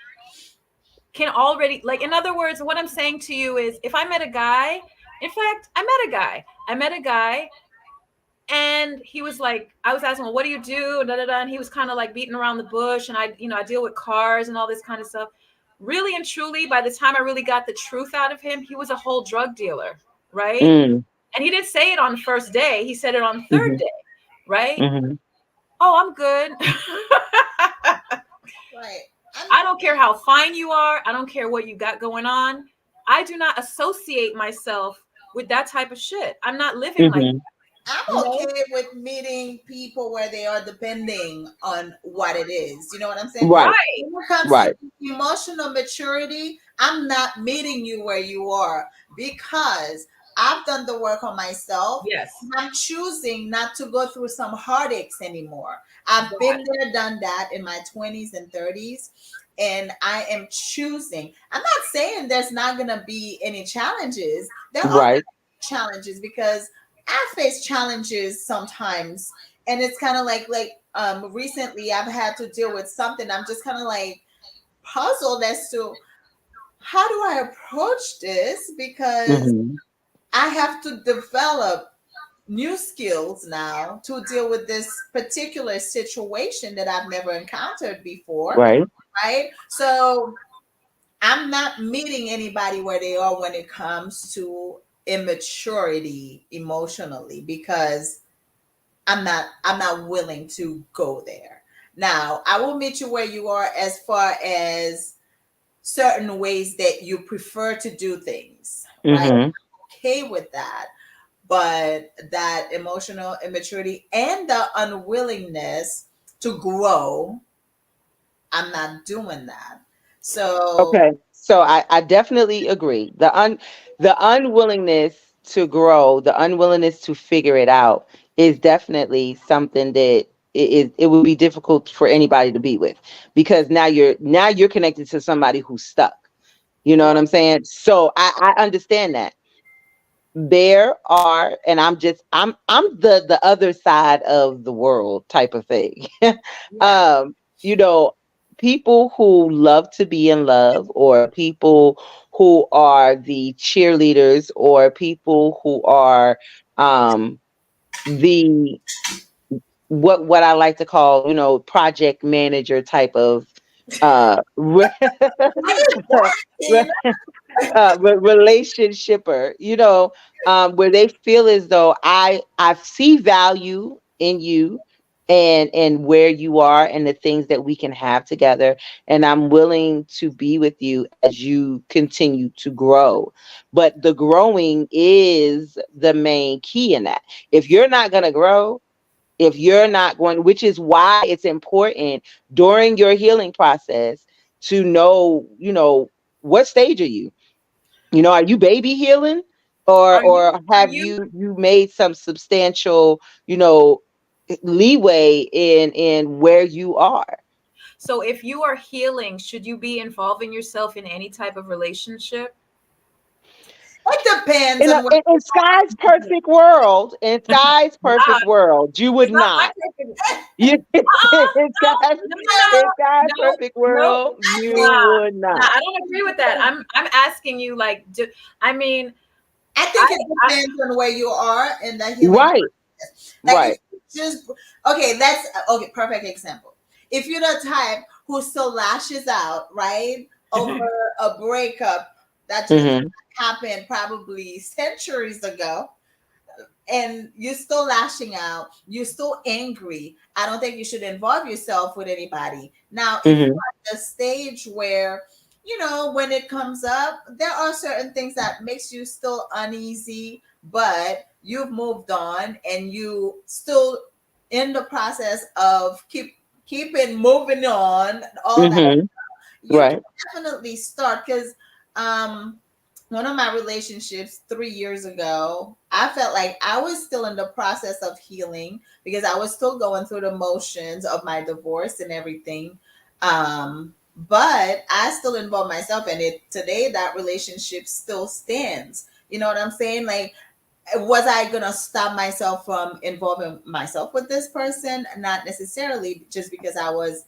can already, like, in other words, what I'm saying to you is if I met a guy, in fact, I met a guy and he was like, I was asking him, what do you do? Da, da, da. And he was kind of like beating around the bush. And I deal with cars and all this kind of stuff. Really and truly, by the time I really got the truth out of him, he was a whole drug dealer, right? Mm, And he didn't say it on the first day. He said it on the third hmm day, right? hmm Oh, I'm good. Right. I don't care how fine you are. I don't care what you got going on. I do not associate myself with that type of shit. I'm not living like hmm that, you I'm know? okay with meeting people where they are depending on what it is. You know what I'm saying? Right. Right. When it comes to Right. emotional maturity, I'm not meeting you where you are because I've done the work on myself. Yes. I'm choosing not to go through some heartaches anymore. I've That. been there, done that in my 20s and 30s. And I am choosing. I'm not saying there's not going to be any challenges. There are Right. challenges because I face challenges sometimes, and it's kind of like recently I've had to deal with something. I'm just kind of like puzzled as to how do I approach this because hmm I have to develop new skills now to deal with this particular situation that I've never encountered before, Right. right? So I'm not meeting anybody where they are when it comes to immaturity emotionally because I'm not willing to go there. Now, I will meet you where you are as far as certain ways that you prefer to do things, right? hmm Okay with that. But that emotional immaturity and the unwillingness to grow, I'm not doing that. So, Okay. So I definitely agree. The unwillingness to grow, the unwillingness to figure it out is definitely something that it would be difficult for anybody to be with because now you're connected to somebody who's stuck. You know what I'm saying? So I understand that. There are, and I'm the other side of the world type of thing. yeah. um you know, people who love to be in love, or people who are the cheerleaders, or people who are um the what I like to call, project manager type of re- relationshipper, where they feel as though I see value in you, and where you are, and the things that we can have together, and I'm willing to be with you as you continue to grow. But the growing is the main key in that. If you're not going to grow, if you're not going, which is why it's important during your healing process to know, what stage are you? Are you baby healing, Are or you are have you you made some substantial, leeway in where you are? so if you are healing, should you be involving yourself in any type of relationship? It depends on what In Sky's perfect world, Not, you would not my not. perfect. You in No, Sky's no, in no, Sky's no, perfect no, world, you nah, would nah. not. I don't agree with that. I'm asking you, like, I mean, I I, think it I depends on where you are in the healing Right, process. Like if right. you just okay, that's okay, perfect example. If you're the type who still lashes out, right, over a breakup that just hmm happened probably centuries ago, and you're still lashing out, you're still angry, I don't think you should involve yourself with anybody. Now, if you're hmm at the stage where, when it comes up, there are certain things that makes you still uneasy, but you've moved on and you still in the process of keeping moving on, all that, Mm-hmm. you can Right. definitely start. Because um one of my relationships 3 years ago, I felt like I was still in the process of healing because I was still going through the motions of my divorce and everything. But I still involve myself in it. Today, that relationship still stands. You know what I'm saying? Like, was I gonna stop myself from involving myself with this person? Not necessarily, just because I was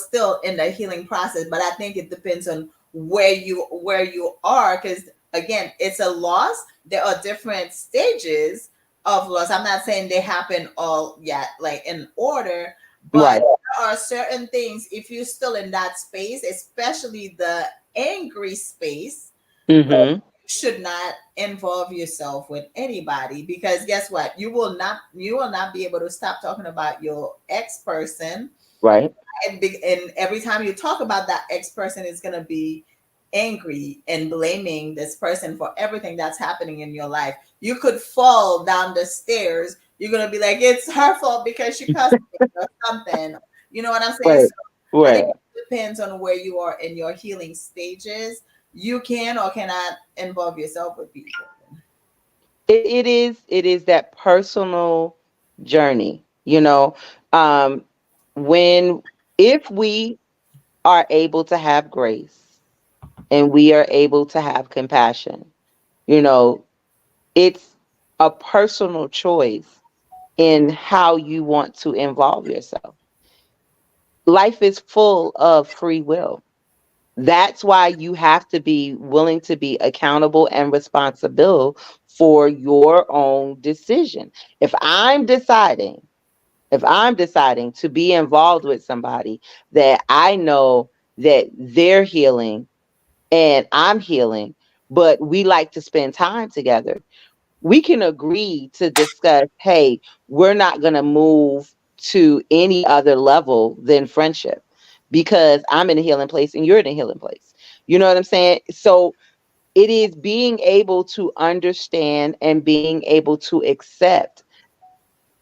still in the healing process. But I think it depends on where you are, because again, it's a loss. There are different stages of loss. I'm not saying they happen all yet, like in order, but Right. there are certain things, if you're still in that space, especially the angry space, Mm-hmm. should not involve yourself with anybody, because guess what, you will not be able to stop talking about your ex person. Right. And every time you talk about that ex person, is going to be angry and blaming this person for everything that's happening in your life. You could fall down the stairs, you're going to be like, it's her fault because she cussed me or something. You know what I'm saying? Right. So I think Right. it depends on where you are in your healing stages. You can or cannot involve yourself with people. It is that personal journey, um when if we are able to have grace and we are able to have compassion, you know it's a personal choice in how you want to involve yourself. Life is full of free will. That's why you have to be willing to be accountable and responsible for your own decision. If I'm deciding, if I'm deciding to be involved with somebody that I know that they're healing and I'm healing, but we like to spend time together, we can agree to discuss, hey, we're not going to move to any other level than friendship because I'm in a healing place and you're in a healing place. You know what I'm saying? So it is being able to understand and being able to accept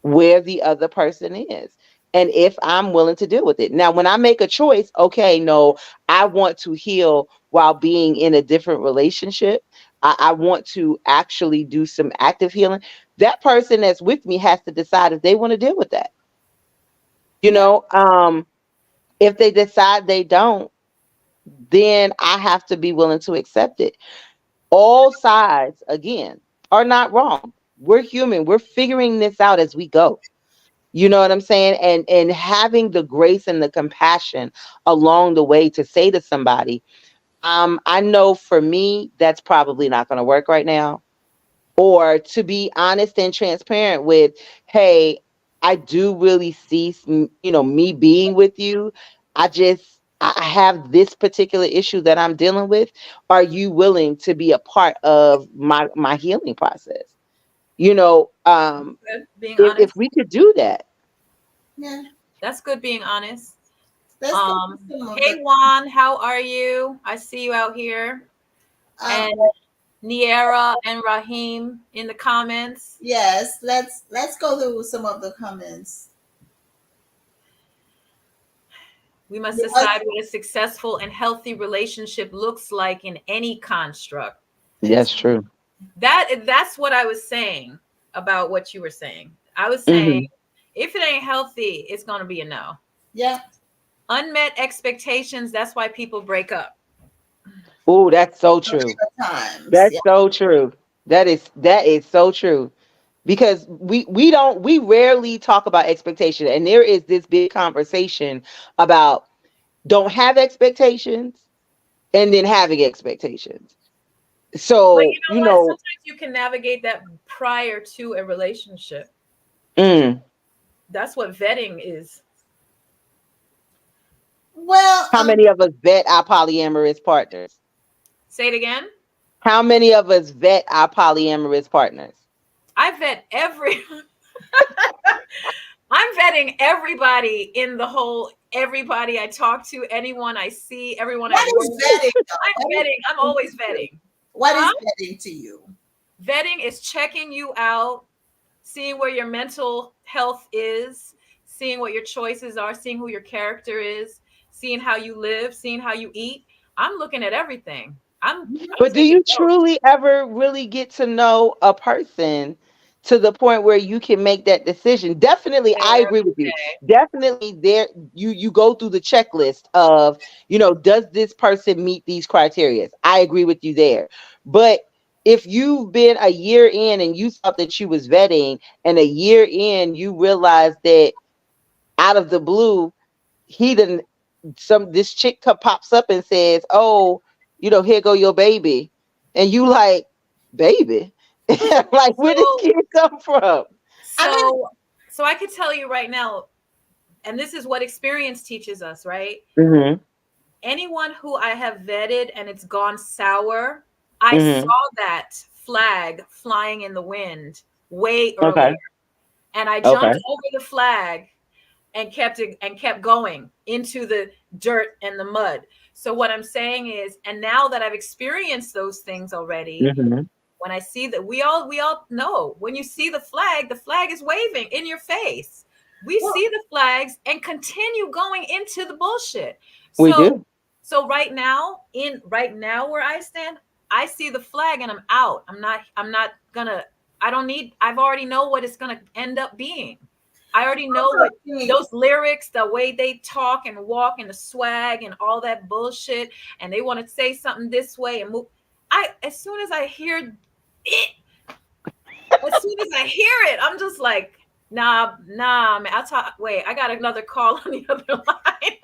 where the other person is. And if I'm willing to deal with it. Now, when I make a choice, okay, no, I want to heal while being in a different relationship. I want to actually do some active healing. That person that's with me has to decide if they want to deal with that. You Yeah. know, if they decide they don't, then I have to be willing to accept it. All sides, again, are not wrong. We're human. We're figuring this out as we go. You know what I'm saying? And having the grace and the compassion along the way to say to somebody, I know for me that's probably not going to work right now. Or to be honest and transparent with, hey, I do really see me being with you. I have this particular issue that I'm dealing with. Are you willing to be a part of my healing process? You know, Good being if honest. we could do that. Yeah. That's good being honest. Let's go to some of Hey the Juan, how are you? I see you out here. um And Niera and Raheem in the comments. yes, let's go through some of the comments. We must Yes. decide what a successful and healthy relationship looks like in any construct. That's true. That's what I was saying about what you were saying. I was saying Hmm. if it ain't healthy, it's going to be a no. Yeah. Unmet expectations, that's why people break up. Oh, that's so true. Times. That's Yeah. so true. That is so true. Because we rarely talk about expectation, and there is this big conversation about don't have expectations and then having expectations. But you So, know what? Sometimes you can navigate that prior to a relationship. mm, That's what vetting is. Well, how many of us vet our polyamorous partners? Say it again. How many of us vet our polyamorous partners? I vet every I'm vetting everybody in the whole everybody I talk to, anyone I see, everyone at what work. is vetting though? I'm vetting. I'm always vetting. What Huh? is vetting to you? Vetting is checking you out, seeing where your mental health is, seeing what your choices are, seeing who your character is, seeing how you live, seeing how you eat. I'm looking at everything. I'm But do taking you notes. truly ever really get to know a person to the point where you can make that decision? Definitely, I Every agree with you. day. Definitely, there you go through the checklist of, does this person meet these criteria? I agree with you there. But if you've been a year in and you thought that you was vetting, and a year in you realize that out of the blue he didn't, this chick pops up and says, "Oh, here go your baby," and you like, "Baby," like, where this So kid come from? I mean, so so I could tell you right now, and this is what experience teaches us, right? Hmm. Anyone who I have vetted and it's gone sour, I saw Hmm. that flag flying in the wind way Okay. earlier. And I Okay. jumped over the flag and kept going into the dirt and the mud. So what I'm saying is, and now that I've experienced those things already, Hmm. when I see that, we all know, when you see the flag is waving in your face. We well, see the flags and continue going into the bullshit. We So do. right now where I stand, I see the flag and I'm out. I'm not gonna, I don't need, I've already know what it's gonna end up being. I already know also what think, those lyrics, the way they talk and walk and the swag and all that bullshit, and they want to say something this way and move. As soon as I hear it, as soon as I hear it, I'm just like, nah, man. I'll talk. Wait, I got another call on the other line.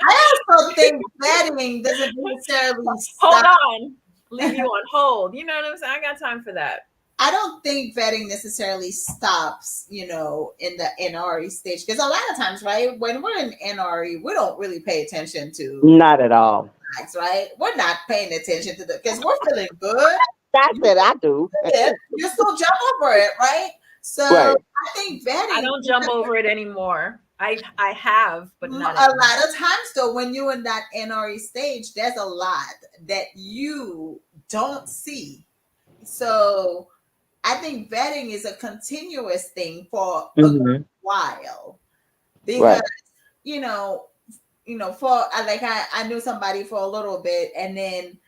I also think vetting doesn't necessarily Hold stop. on. Leave you on hold. You know what I'm saying? I got time for that. I don't think vetting necessarily stops, in the NRE stage. Because a lot of times, right, when we're in NRE, we don't really pay attention to Not at all. facts, right? We're not paying attention to the, because we're feeling good. I You said I do. feel it, you still jump over it, right? So Right. I think I vetting, don't jump over it anymore. I have, but not a anymore. lot of times though, when you're in that NRE stage, there's a lot that you don't see. So I think vetting is a continuous thing for a good Hmm. while, because Right. you know, for I knew somebody for a little bit, and then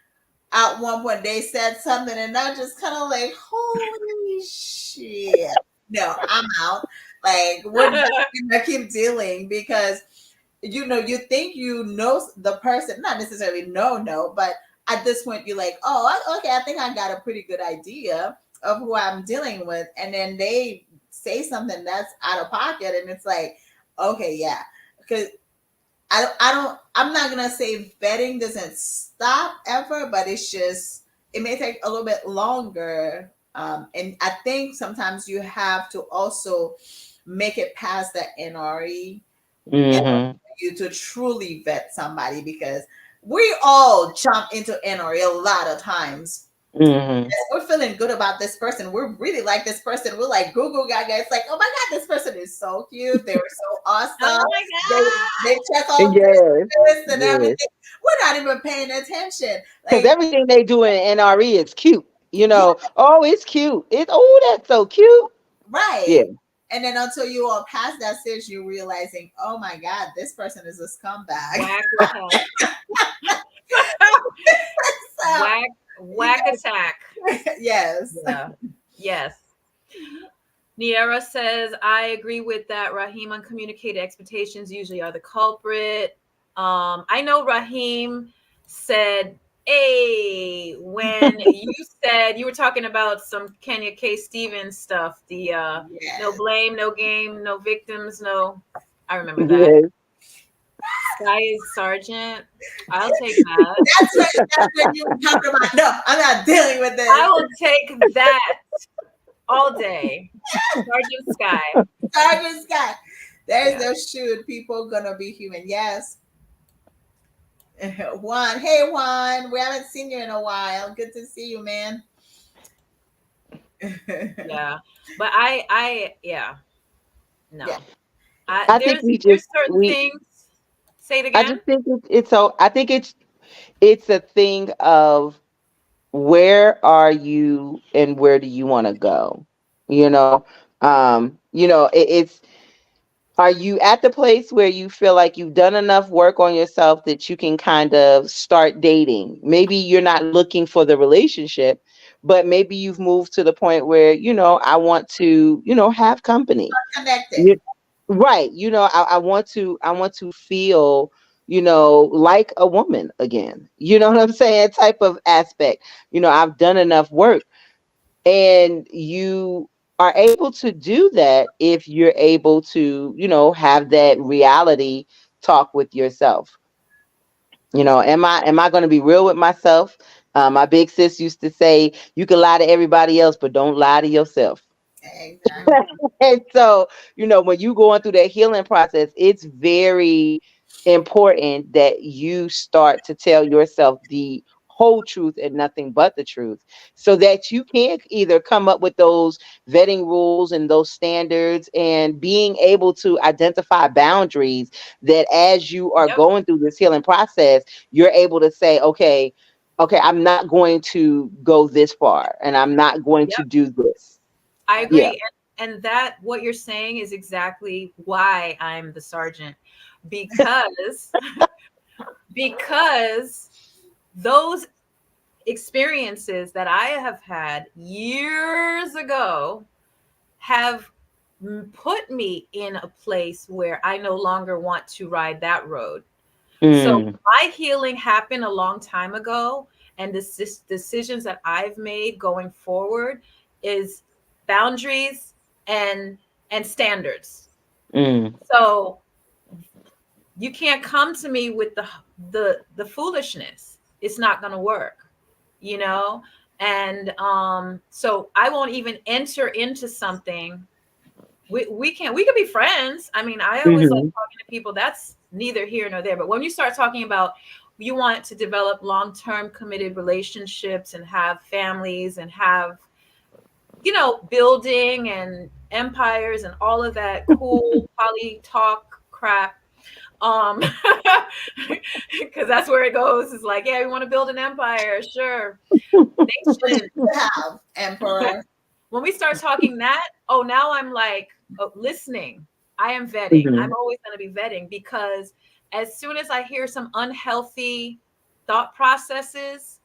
at one point they said something, and I just kind of like, holy shit, no, I'm out. Like, we're not gonna keep dealing, because you think the person, not necessarily no, but at this point you're like, oh, okay, I think I got a pretty good idea of who I'm dealing with, and then they say something that's out of pocket, and it's like, okay, yeah, because I'm not gonna say vetting doesn't stop ever, but it's just, it may take a little bit longer. And I think sometimes you have to also make it past the NRE in order Hmm. for you to truly vet somebody, because we all jump into NRE a lot of times. Hmm. We're feeling good about this person. We really like this person. We're like Google Gaga. It's like, oh my God, this person is so cute. They were so Oh awesome. my They god. they check all Yes. this and Yes. everything. We're not even paying attention. Because Like, everything they do in NRE is cute. yeah, Oh, it's cute. That's so cute. Yeah. right. And then until you all pass that stage, you're realizing, oh my God, this person is a scumbag. Whack attack. So, you Whack attack. yes. Yeah. Yes. Niera says, I agree with that. Raheem, uncommunicated expectations usually are the culprit. I know Raheem said, hey, when you said you were talking about some Kenya K. Stevens stuff, the no Yes. blame, no game, no victims, no. I remember that. Yes. Sky is Sergeant. I'll take that. That's when you talk about, no, I'm not dealing with this. I will take that all day. Sergeant Sky. Sergeant Scott. There's Yeah. no shoot. People gonna be human. Yes. Juan. Hey Juan. We haven't seen you in a while. Good to see you, man. Yeah. But yeah, Yeah. no. I think There's certain things. Say it I just again. think it's so, I think it's a thing of where are you and where do you want to go? You know, it's, are you at the place where you feel like you've done enough work on yourself that you can kind of start dating? Maybe you're not looking for the relationship, but maybe you've moved to the point where, I want to, have company. Connecting. Right. I want to feel, like a woman again. You know what I'm saying? Type of aspect. I've done enough work, and you are able to do that if you're able to, have that reality talk with yourself. Am I going to be real with myself? My big sis used to say, you can lie to everybody else, but don't lie to yourself. Exactly. And so, when you going through that healing process, it's very important that you start to tell yourself the whole truth and nothing but the truth, so that you can either come up with those vetting rules and those standards, and being able to identify boundaries, that as you are Yep. going through this healing process, you're able to say, okay, I'm not going to go this far, and I'm not going to Yep. do this. I Yeah. Yeah. agree. And that what you're saying is exactly why I'm the sergeant. Because because those experiences that I have had years ago have put me in a place where I no longer want to ride that road. So Mm, my healing happened a long time ago, and the decisions that I've made going forward is boundaries and standards. mm, So you can't come to me with the foolishness. It's not going to work, you know? And so I won't even enter into something. We could be friends. I mean, I always like mhm, talking to people. That's neither here nor there. But when you start talking about you want to develop long-term committed relationships and have families and have, building and empires and all of that cool poly talk crap. Um because that's where it goes. It's like, yeah, we want to build an empire, sure. Which Nation. you have, Emperor. When we start talking that, oh, now I'm like, oh, listening. I am vetting. I'm mhm, always going to be vetting, because as soon as I hear some unhealthy thought processes,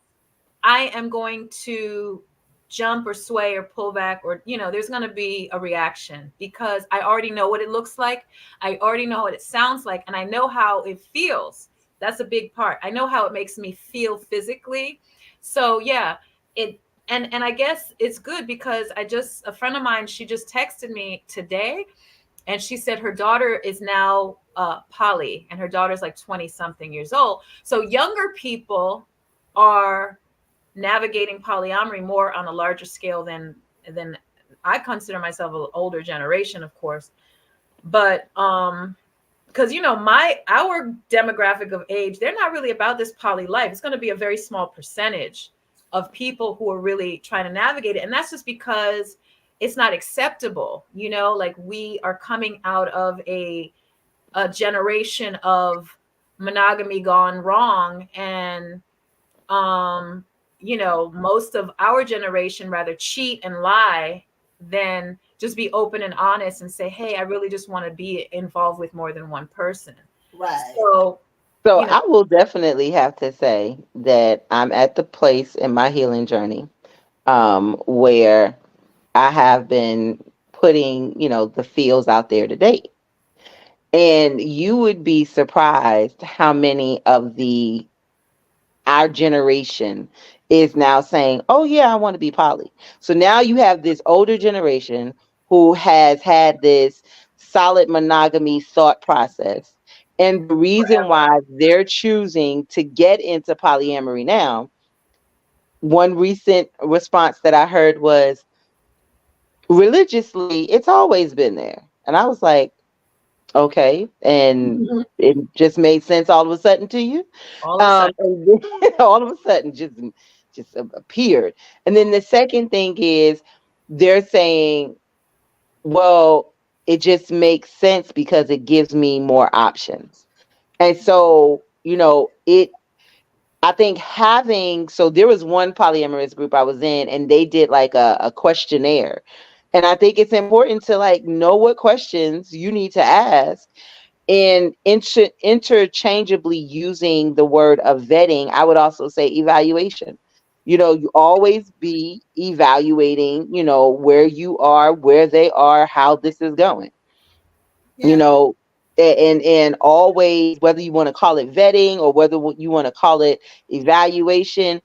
I am going to jump or sway or pull back, or, there's going to be a reaction, because I already know what it looks like. I already know what it sounds like, and I know how it feels. That's a big part. I know how it makes me feel physically. So, yeah, it, and I guess it's good, because a friend of mine, she just texted me today, and she said her daughter is now poly, and her daughter's like 20 something years old. So younger people are navigating polyamory more on a larger scale than I consider myself an older generation, of course. But because my our demographic of age, they're not really about this poly life. It's going to be a very small percentage of people who are really trying to navigate it, and that's just because it's not acceptable. Like, we are coming out of a generation of monogamy gone wrong, and um most of our generation rather cheat and lie than just be open and honest and say, hey, I really just want to be involved with more than one person. Right. So, So you know I will definitely have to say that I'm at the place in my healing journey, where I have been putting, the feels out there to date. And you would be surprised how many of the our generation is now saying, "Oh yeah, I want to be poly." So now you have this older generation who has had this solid monogamy thought process. And the reason why they're choosing to get into polyamory now, one recent response that I heard was, religiously, it's always been there. And I was like, okay. And it just made sense all of a sudden to you. all of a sudden. And then all of a sudden, just appeared. And then the second thing is, they're saying, well, it just makes sense because it gives me more options. And so, it I think having, so there was one polyamorous group I was in, and they did like a questionnaire. And I think it's important to like know what questions you need to ask, and interchangeably using the word of vetting. I would also say evaluation. You always be evaluating, where you are, where they are, how this is going, you Yeah. know, and always, whether you want to call it vetting or whether you want to call it evaluation,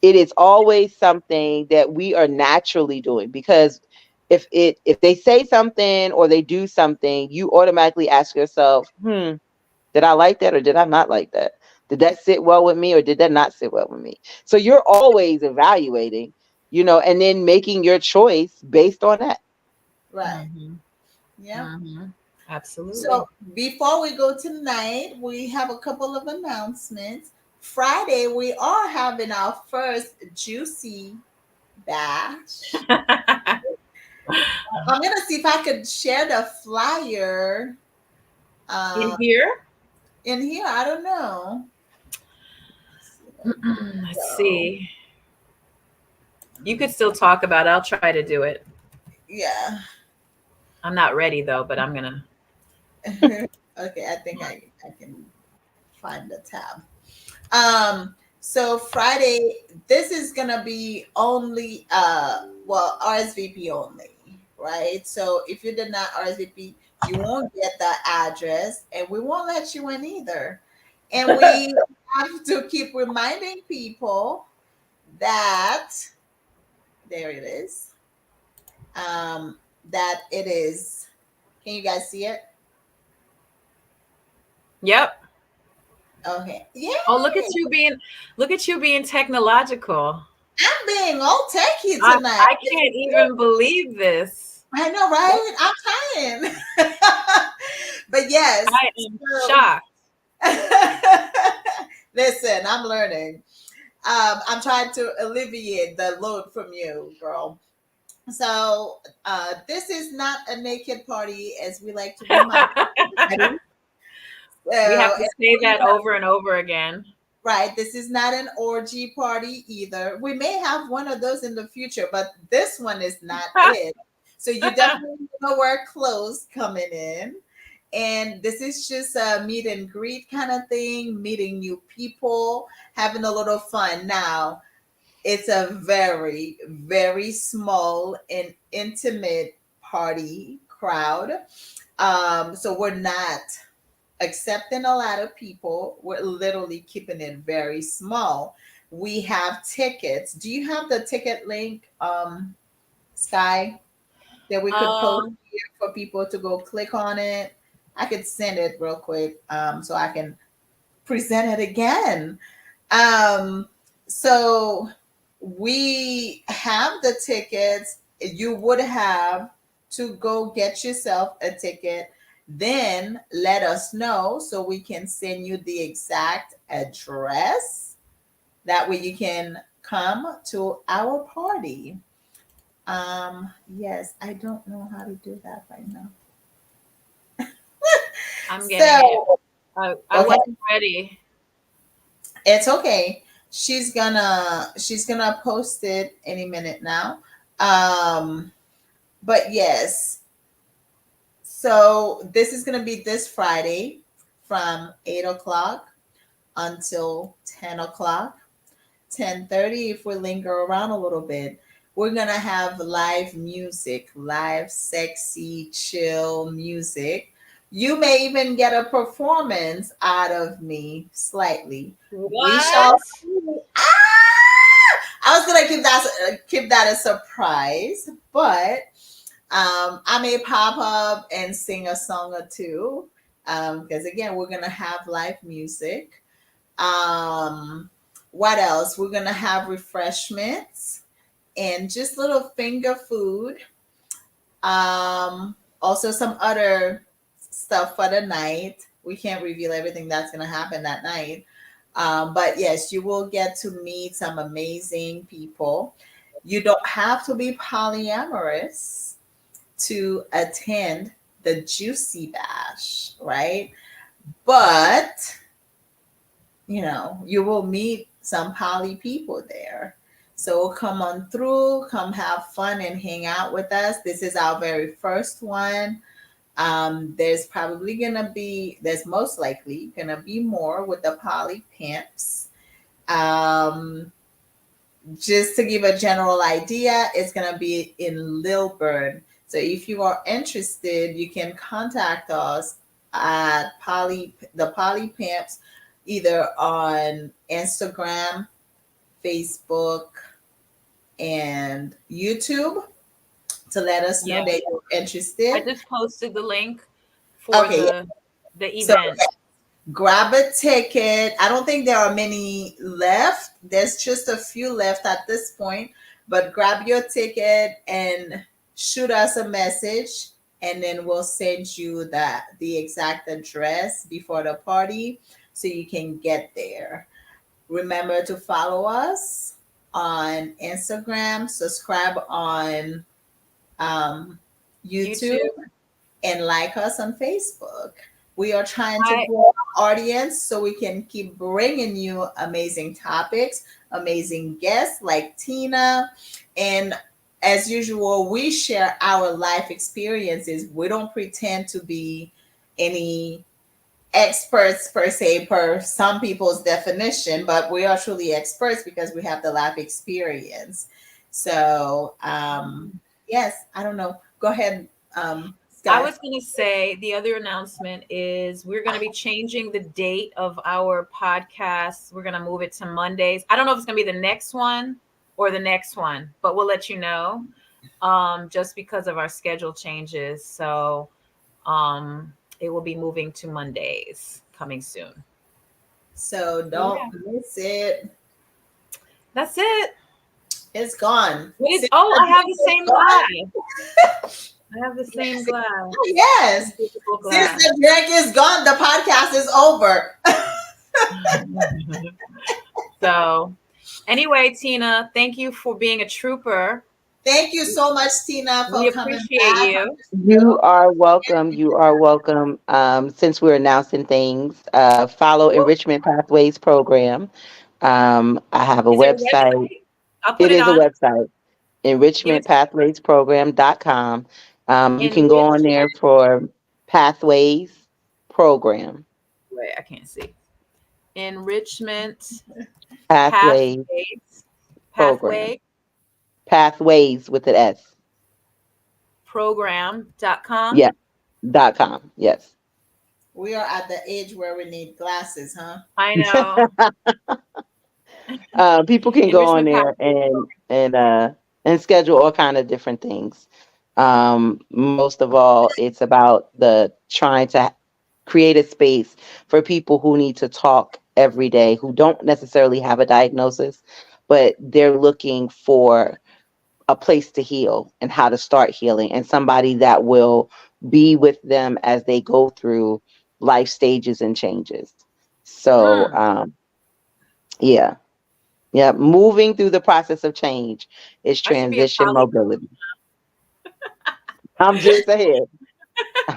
it is always something that we are naturally doing, because if they say something or they do something, you automatically ask yourself, did I like that or did I not like that? Did that sit well with me or did that not sit well with me? So you're always evaluating, and then making your choice based on that. Right. Mm-hmm. Yeah. Mm-hmm. Absolutely. So before we go tonight, we have a couple of announcements. Friday, we are having our first juicy bash. I'm gonna see if I could share the flyer In uh, here, in here. I don't know. let's So see. You could still talk about it. I'll try to do it. yeah. I'm not ready though, but I'm gonna. Okay, I think I can find the tab. So Friday, this is gonna be only well, RSVP only, right? So if you did not RSVP, you won't get the address and we won't let you in either. And we have to keep reminding people that there it is. That it is, can you guys see it? Yep. Okay. Yeah, Oh, look at you being technological. I'm being all techie I tonight. I can't even believe this. I know, What? right? I'm trying. But yes, I am so shocked. listen, I'm learning. I'm trying to alleviate the load from you, girl. So this is not a naked party, as we like to remind everybody. We have to And say we that over and over again. right, this is not an orgy party either. We may have one of those in the future, but this one is not it. So you definitely need to wear clothes coming in. And this is just a meet and greet kind of thing, meeting new people, having a little fun. Now, it's a very, very small and intimate party crowd. So we're not accepting a lot of people. We're literally keeping it very small. We have tickets. Do you have the ticket link, Sky, that we could post um, here for people to go click on it? I could send it real quick, so I can present it again. Um, so we have the tickets. You would have to go get yourself a ticket, then let us know so we can send you the exact address. That way you can come to our party. Yes, I don't know how to do that right now. I'm getting it. So, I okay, wasn't ready. it's okay. She's gonna post it any minute now. Um, but yes, so this is gonna be this Friday from 8 o'clock until 10 o'clock, 10:30 if we linger around a little bit. We're gonna have live music, live sexy chill music. You may even get a performance out of me slightly. We What? shall see. I was gonna keep that a surprise, but I may pop up and sing a song or two. Because again, we're gonna have live music. Um, what else? We're gonna have refreshments and just little finger food. Also some other stuff for the night. We can't reveal everything that's gonna happen that night. But yes, you will get to meet some amazing people. You don't have to be polyamorous to attend the Juicy Bash, right? But you will meet some poly people there. So come on through, come have fun and hang out with us. This is our very first one. There's most likely gonna be more with the poly pimps. Um, just to give a general idea, it's going to be in Lilburn. So if you are interested, you can contact us at the Poly Pimps, either on Instagram, Facebook, and YouTube to let us know Yeah. that you're I interested. just posted the link for Okay, the so event. grab a ticket. I don't think there are many left. There's just a few left at this point, but grab your ticket and shoot us a message, and then we'll send you the exact address before the party so you can get there. Remember to follow us on Instagram, subscribe on um, YouTube, YouTube. and like us on Facebook. We are trying to I grow our audience so we can keep bringing you amazing topics, amazing guests like Tina. And as usual, we share our life experiences. We don't pretend to be any experts per se, per some people's definition, but we are truly experts because we have the life experience. So, yes, I don't know. Go ahead, I Scott. was going to say the other announcement is we're going to be changing the date of our podcast. We're going to move it to Mondays. I don't know if it's going to be the next one or the next one, but we'll let you know just because of our schedule changes. So it will be moving to Mondays coming soon. So So don't yeah, miss it. that's it. It's gone. What is, Since oh, the I have drink the is same gone. glass. I have the same glass. Yes. Physical Since glass. the drink is gone, the podcast is over. So, anyway, Tina, thank you for being a trooper. Thank you so much, Tina, We for coming appreciate back on you. the You show. are welcome. You are welcome. Since we're announcing things, follow Enrichment Pathways program. I have a Is there a website. website? I'll put It it is a on. website, Give it to enrichmentpathwaysprogram.com. You can go on there Enrichment. for Pathways Program. Wait, I can't see. Enrichment Pathways pathways Program. pathway Pathways with an S. program.com. Yeah, .com. Yes. We are at the age where we need glasses, huh? I know. People can go on Enrichment there pathways. and schedule all kind of different things. Most of all, it's about the trying to create a space for people who need to talk every day, who don't necessarily have a diagnosis, but they're looking for a place to heal and how to start healing, and somebody that will be with them as they go through life stages and changes. So, Hmm. yeah. Yeah, moving through the process of change is I should be a transition poly. mobility. I'm just saying.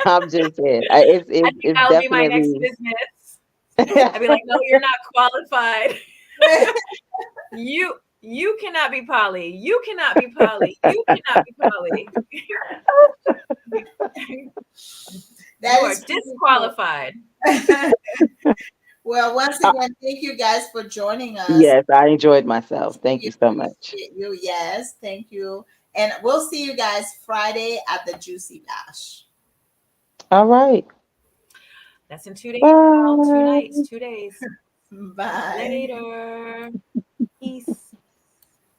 I'm just saying. I It's think it's that'll be my next definitely. business. I'd be like, no, you're not qualified. You cannot be poly. You cannot be poly. You cannot be poly. You That are is pretty cool. disqualified. Well, once Uh, again, thank you guys for joining us. yes, I enjoyed myself. Thank We you so much. appreciate you. Yes, thank you. And we'll see you guys Friday at the Juicy Bash. All right. That's in 2 days, y'all. 2 nights, Bye. 2 days. Bye. Later. Peace.